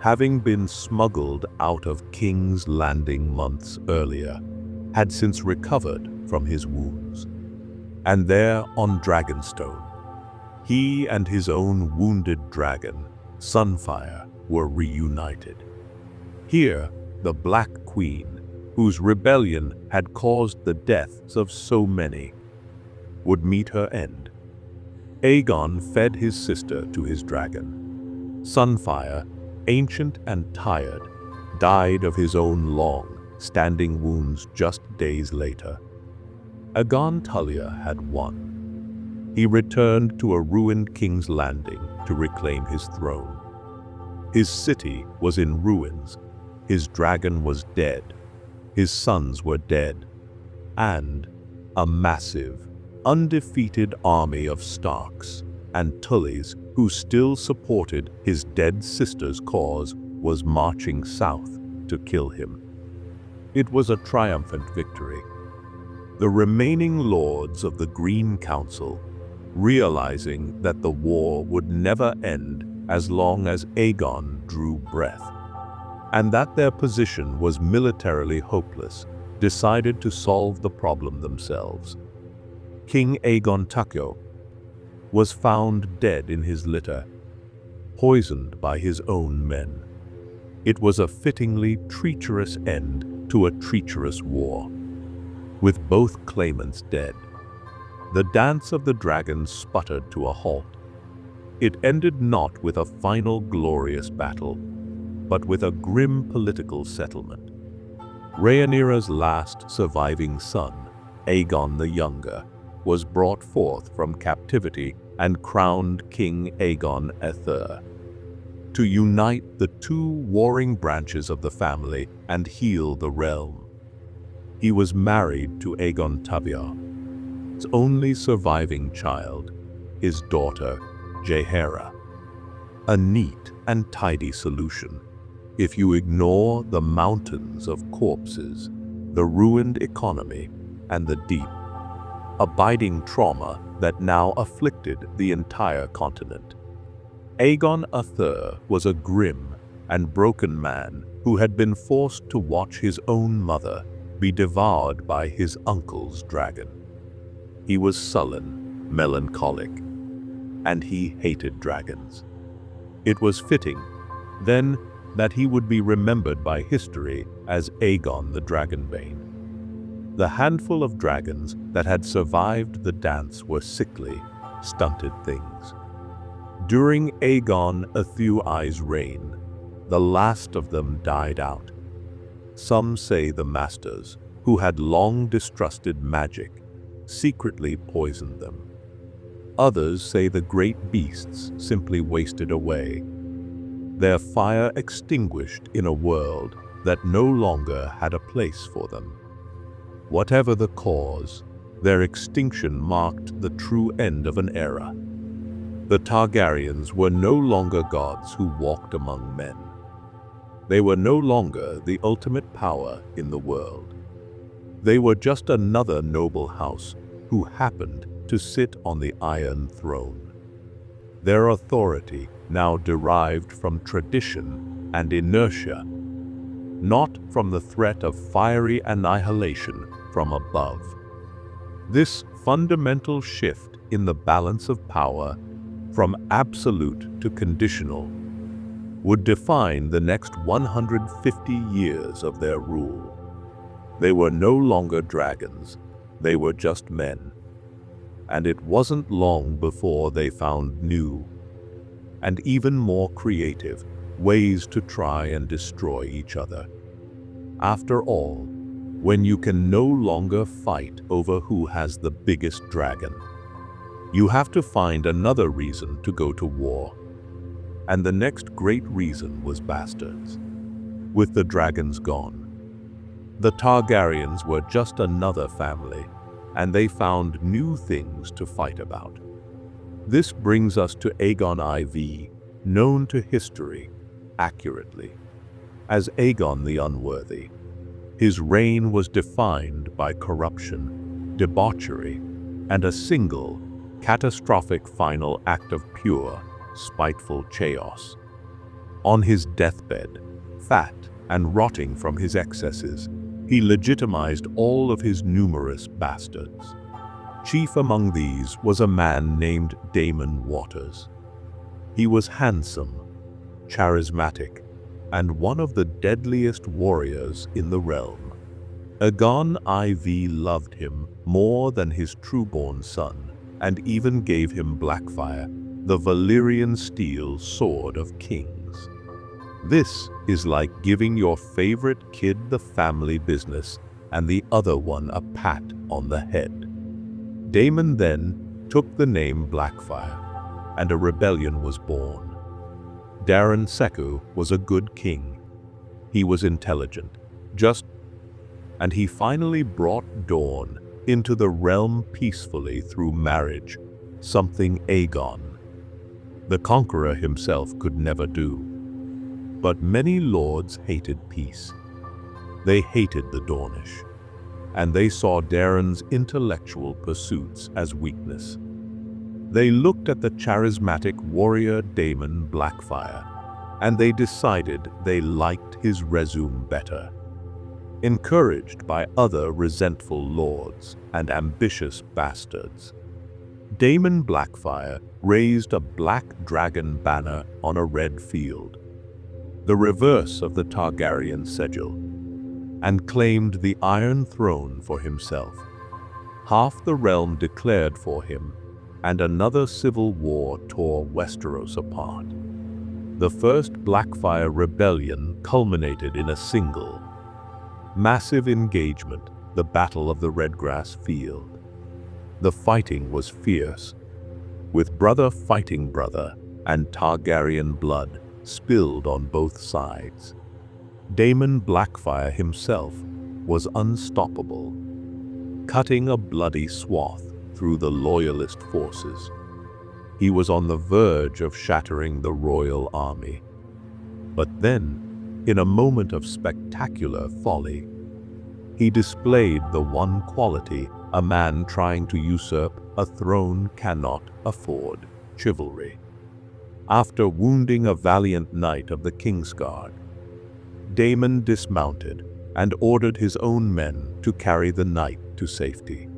[SPEAKER 1] having been smuggled out of King's Landing months earlier, had since recovered from his wounds. And there on Dragonstone, he and his own wounded dragon, Sunfire, were reunited. Here, the Black Queen, whose rebellion had caused the deaths of so many, would meet her end. Aegon fed his sister to his dragon. Sunfire, ancient and tired, died of his own long-standing wounds just days later. Aegon Tullier had won. He returned to a ruined King's Landing to reclaim his throne. His city was in ruins. His dragon was dead. His sons were dead. And a massive, undefeated army of Starks and Tullys who still supported his dead sister's cause was marching south to kill him. It was a triumphant victory. The remaining lords of the Green Council, realizing that the war would never end as long as Aegon drew breath, and that their position was militarily hopeless, decided to solve the problem themselves. King Aegon Takyo was found dead in his litter, poisoned by his own men. It was a fittingly treacherous end to a treacherous war. With both claimants dead, the dance of the dragons sputtered to a halt. It ended not with a final glorious battle, but with a grim political settlement. Rhaenyra's last surviving son, Aegon the Younger, was brought forth from captivity and crowned King Aegon Æther, to unite the two warring branches of the family and heal the realm. He was married to Aegon Taviar's only surviving child, his daughter, Jaehaera. A neat and tidy solution, if you ignore the mountains of corpses, the ruined economy, and the deep, abiding trauma that now afflicted the entire continent. Aegon Æther was a grim and broken man who had been forced to watch his own mother be devoured by his uncle's dragon. He was sullen, melancholic, and he hated dragons. It was fitting, then, that he would be remembered by history as Aegon the Dragonbane. The handful of dragons that had survived the dance were sickly, stunted things. During Aegon Æther's reign, the last of them died out. Some say the masters, who had long distrusted magic, secretly poisoned them. Others say the great beasts simply wasted away, their fire extinguished in a world that no longer had a place for them. Whatever the cause, their extinction marked the true end of an era. The Targaryens were no longer gods who walked among men. They were no longer the ultimate power in the world. They were just another noble house who happened to sit on the Iron Throne. Their authority now derived from tradition and inertia, not from the threat of fiery annihilation from above. This fundamental shift in the balance of power, from absolute to conditional, would define the next 150 years of their rule. They were no longer dragons, they were just men. And it wasn't long before they found new, and even more creative, ways to try and destroy each other. After all, when you can no longer fight over who has the biggest dragon, you have to find another reason to go to war. And the next great reason was bastards. With the dragons gone, the Targaryens were just another family, and they found new things to fight about. This brings us to Aegon IV, known to history accurately as Aegon the Unworthy. His reign was defined by corruption, debauchery, and a single, catastrophic final act of pure, spiteful chaos. On his deathbed, fat and rotting from his excesses, he legitimized all of his numerous bastards. Chief among these was a man named Daemon Waters. He was handsome, charismatic, and one of the deadliest warriors in the realm. Aegon IV loved him more than his trueborn son, and even gave him Blackfire, the Valyrian steel sword of kings. This is like giving your favorite kid the family business and the other one a pat on the head. Daemon then took the name Blackfire, and a rebellion was born. Daeron Seku was a good king. He was intelligent, just, and he finally brought Dawn into the realm peacefully through marriage, something Aegon, the conqueror himself, could never do. But many lords hated peace. They hated the Dornish, and they saw Daeron's intellectual pursuits as weakness. They looked at the charismatic warrior Daemon Blackfire, and they decided they liked his resume better. Encouraged by other resentful lords and ambitious bastards, Daemon Blackfire raised a black dragon banner on a red field, the reverse of the Targaryen sigil, and claimed the Iron Throne for himself. Half the realm declared for him, and another civil war tore Westeros apart. The first Blackfire rebellion culminated in a single, massive engagement, the Battle of the Redgrass Field. The fighting was fierce, with brother fighting brother, and Targaryen blood spilled on both sides. Daemon Blackfire himself was unstoppable, cutting a bloody swath through the loyalist forces. He was on the verge of shattering the royal army. But then, in a moment of spectacular folly, he displayed the one quality a man trying to usurp a throne cannot afford: chivalry. After wounding a valiant knight of the Kingsguard, Daemon dismounted and ordered his own men to carry the knight to safety.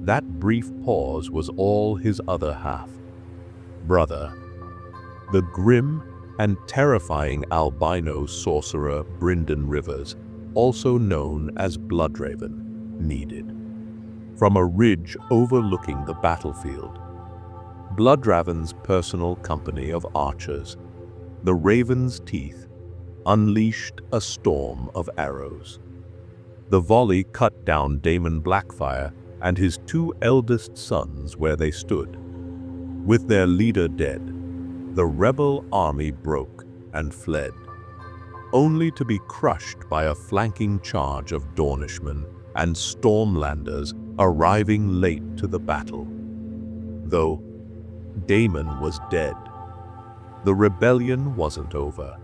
[SPEAKER 1] That brief pause was all his other half. Brother, the grim and terrifying albino sorcerer Brynden Rivers, also known as Bloodraven, needed. From a ridge overlooking the battlefield, Bloodraven's personal company of archers, the Raven's Teeth, unleashed a storm of arrows. The volley cut down Daemon Blackfire and his two eldest sons where they stood. With their leader dead, the rebel army broke and fled, only to be crushed by a flanking charge of Dornishmen and Stormlanders arriving late to the battle. Though Daemon was dead, the rebellion wasn't over.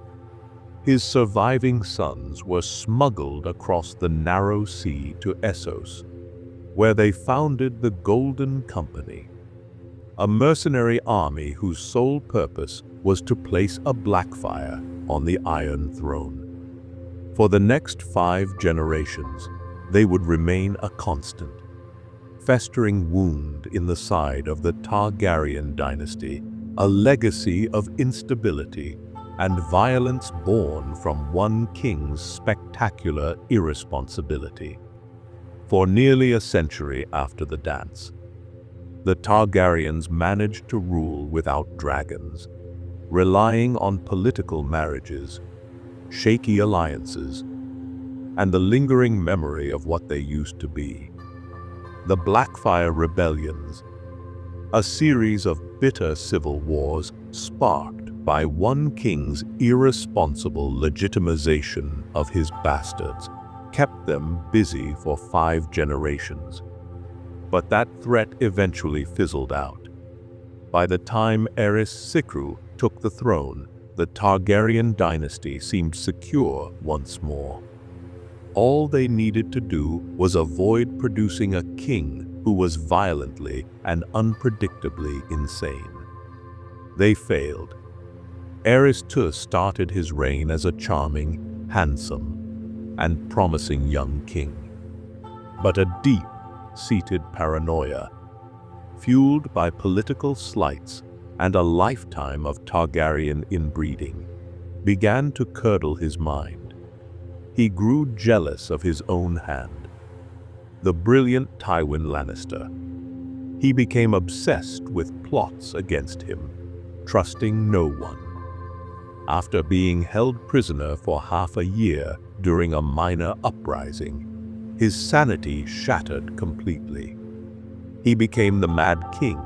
[SPEAKER 1] His surviving sons were smuggled across the narrow sea to Essos, where they founded the Golden Company, a mercenary army whose sole purpose was to place a Blackfire on the Iron Throne. For the next 5 generations, they would remain a constant, festering wound in the side of the Targaryen dynasty, a legacy of instability and violence born from one king's spectacular irresponsibility. For nearly a century after the dance, the Targaryens managed to rule without dragons, relying on political marriages, shaky alliances, and the lingering memory of what they used to be. The Blackfire rebellions, a series of bitter civil wars sparked by one king's irresponsible legitimization of his bastards, kept them busy for 5 generations. But that threat eventually fizzled out. By the time Aerys Sikru took the throne, the Targaryen dynasty seemed secure once more. All they needed to do was avoid producing a king who was violently and unpredictably insane. They failed. Aerys II started his reign as a charming, handsome, and promising young king. But a deep-seated paranoia, fueled by political slights and a lifetime of Targaryen inbreeding, began to curdle his mind. He grew jealous of his own hand, the brilliant Tywin Lannister. He became obsessed with plots against him, trusting no one. After being held prisoner for half a year during a minor uprising, his sanity shattered completely. He became the Mad King,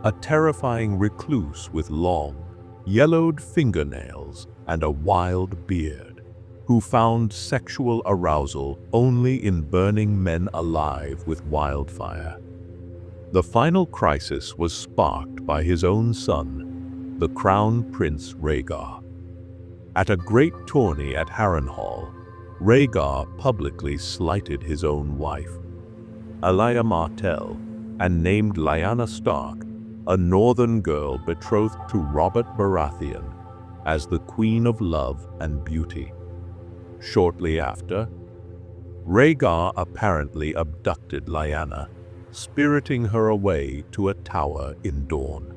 [SPEAKER 1] a terrifying recluse with long, yellowed fingernails and a wild beard, who found sexual arousal only in burning men alive with wildfire. The final crisis was sparked by his own son, the Crown Prince Rhaegar. At a great tourney at Harrenhal, Rhaegar publicly slighted his own wife, Alia Martell, and named Lyanna Stark, a northern girl betrothed to Robert Baratheon, as the Queen of Love and Beauty. Shortly after, Rhaegar apparently abducted Lyanna, spiriting her away to a tower in Dorne.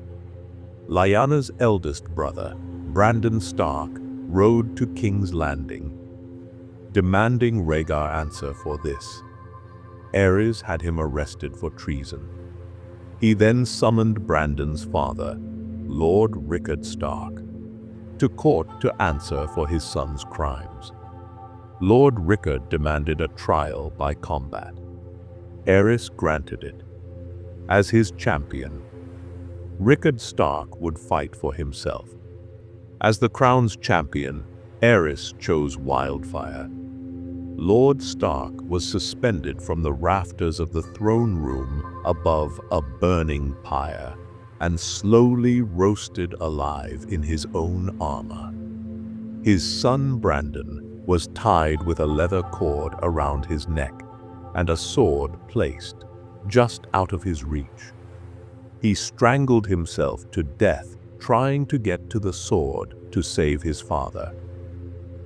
[SPEAKER 1] Lyanna's eldest brother, Brandon Stark, rode to King's Landing, demanding Rhaegar answer for this. Aerys had him arrested for treason. He then summoned Brandon's father, Lord Rickard Stark, to court to answer for his son's crimes. Lord Rickard demanded a trial by combat. Aerys granted it. As his champion, Rickard Stark would fight for himself. As the crown's champion, Aerys chose Wildfire. Lord Stark was suspended from the rafters of the throne room above a burning pyre and slowly roasted alive in his own armor. His son Brandon was tied with a leather cord around his neck and a sword placed just out of his reach. He strangled himself to death trying to get to the sword to save his father.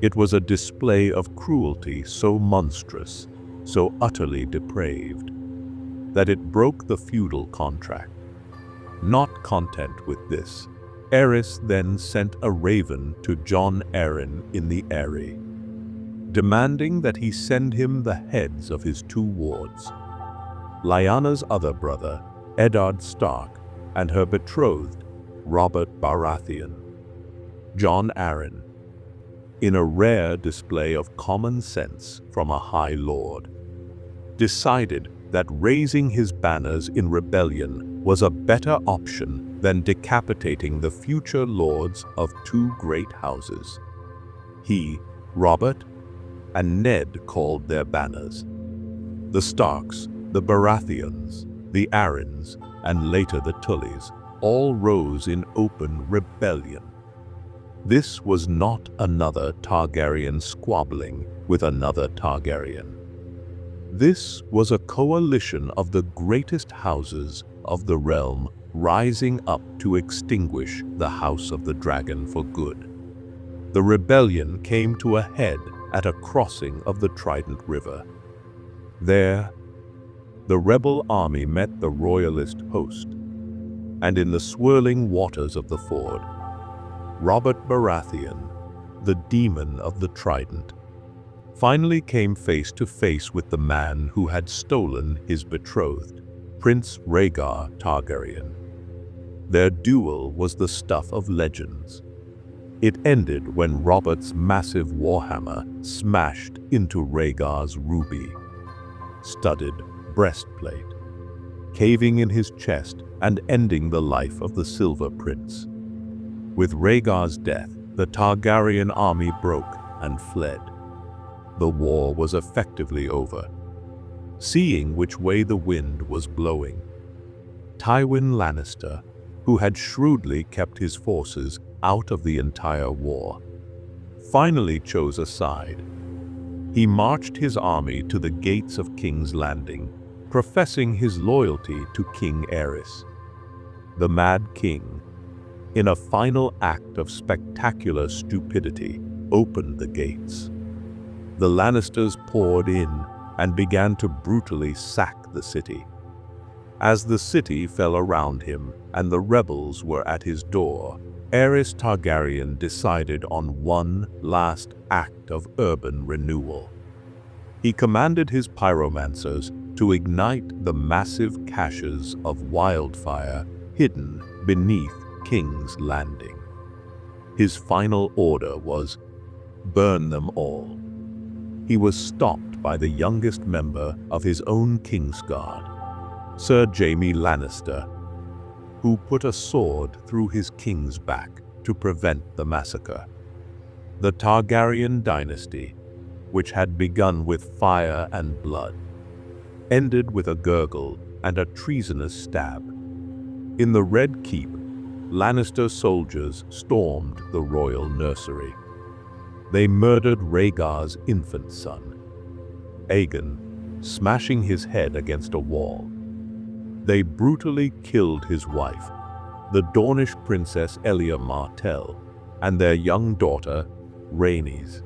[SPEAKER 1] It was a display of cruelty so monstrous, so utterly depraved, that it broke the feudal contract. Not content with this, Aerys then sent a raven to Jon Arryn in the Eyrie, demanding that he send him the heads of his two wards, Lyanna's other brother, Eddard Stark, and her betrothed, Robert Baratheon. Jon Arryn, in a rare display of common sense from a High Lord, decided that raising his banners in rebellion was a better option than decapitating the future lords of two great houses. He, Robert, and Ned called their banners. The Starks, the Baratheons, the Arryns, and later the Tullys all rose in open rebellion. This was not another Targaryen squabbling with another Targaryen. This was a coalition of the greatest houses of the realm rising up to extinguish the House of the Dragon for good. The rebellion came to a head at a crossing of the Trident River. There, the rebel army met the royalist host, and in the swirling waters of the ford, Robert Baratheon, the demon of the Trident, finally came face to face with the man who had stolen his betrothed, Prince Rhaegar Targaryen. Their duel was the stuff of legends. It ended when Robert's massive warhammer smashed into Rhaegar's ruby-studded breastplate, caving in his chest and ending the life of the Silver Prince. With Rhaegar's death, the Targaryen army broke and fled. The war was effectively over. Seeing which way the wind was blowing, Tywin Lannister, who had shrewdly kept his forces out of the entire war, finally chose a side. He marched his army to the gates of King's Landing, professing his loyalty to King Aerys. The Mad King, in a final act of spectacular stupidity, opened the gates. The Lannisters poured in and began to brutally sack the city. As the city fell around him and the rebels were at his door, Aerys Targaryen decided on one last act of urban renewal. He commanded his pyromancers to ignite the massive caches of wildfire hidden beneath King's Landing. His final order was, burn them all. He was stopped by the youngest member of his own Kingsguard, Sir Jaime Lannister, who put a sword through his king's back to prevent the massacre. The Targaryen dynasty, which had begun with fire and blood, ended with a gurgle and a treasonous stab. In the Red Keep, Lannister soldiers stormed the royal nursery. They murdered Rhaegar's infant son, Aegon, smashing his head against a wall. They brutally killed his wife, the Dornish princess Elia Martell, and their young daughter, Rhaenys.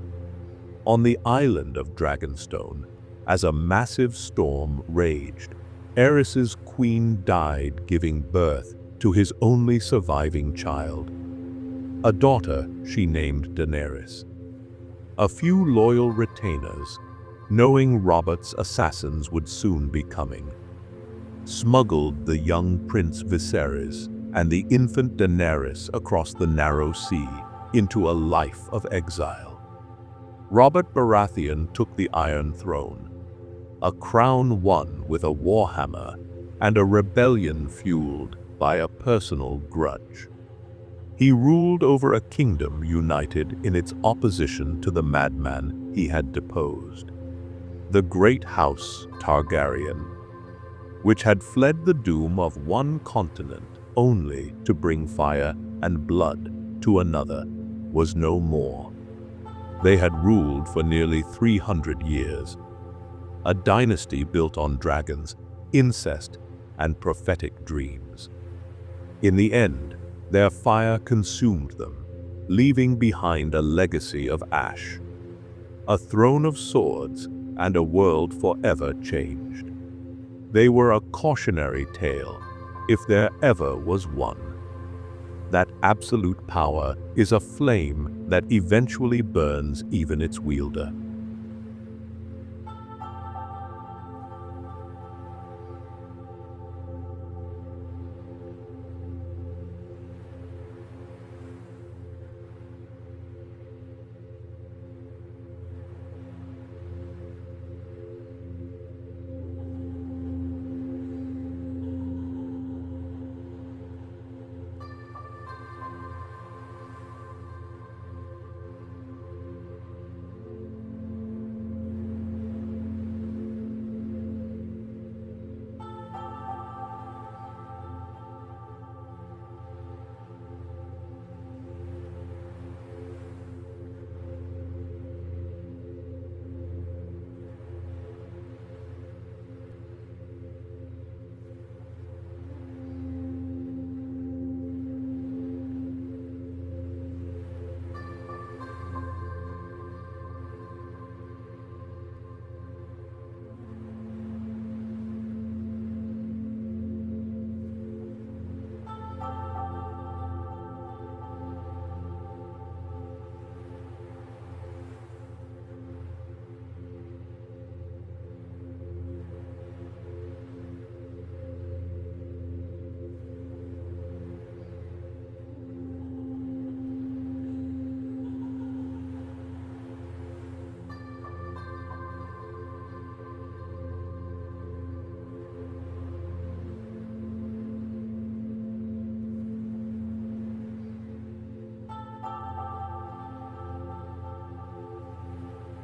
[SPEAKER 1] On the island of Dragonstone, as a massive storm raged, Aerys's queen died giving birth to his only surviving child, a daughter she named Daenerys. A few loyal retainers, knowing Robert's assassins would soon be coming, smuggled the young Prince Viserys and the infant Daenerys across the narrow sea into a life of exile. Robert Baratheon took the Iron Throne, a crown won with a warhammer and a rebellion fueled by a personal grudge. He ruled over a kingdom united in its opposition to the madman he had deposed, the great House Targaryen, which had fled the doom of one continent only to bring fire and blood to another, was no more. They had ruled for nearly 300 years, a dynasty built on dragons, incest, and prophetic dreams. In the end, their fire consumed them, leaving behind a legacy of ash, a throne of swords, and a world forever changed. They were a cautionary tale, if there ever was one. That absolute power is a flame that eventually burns even its wielder.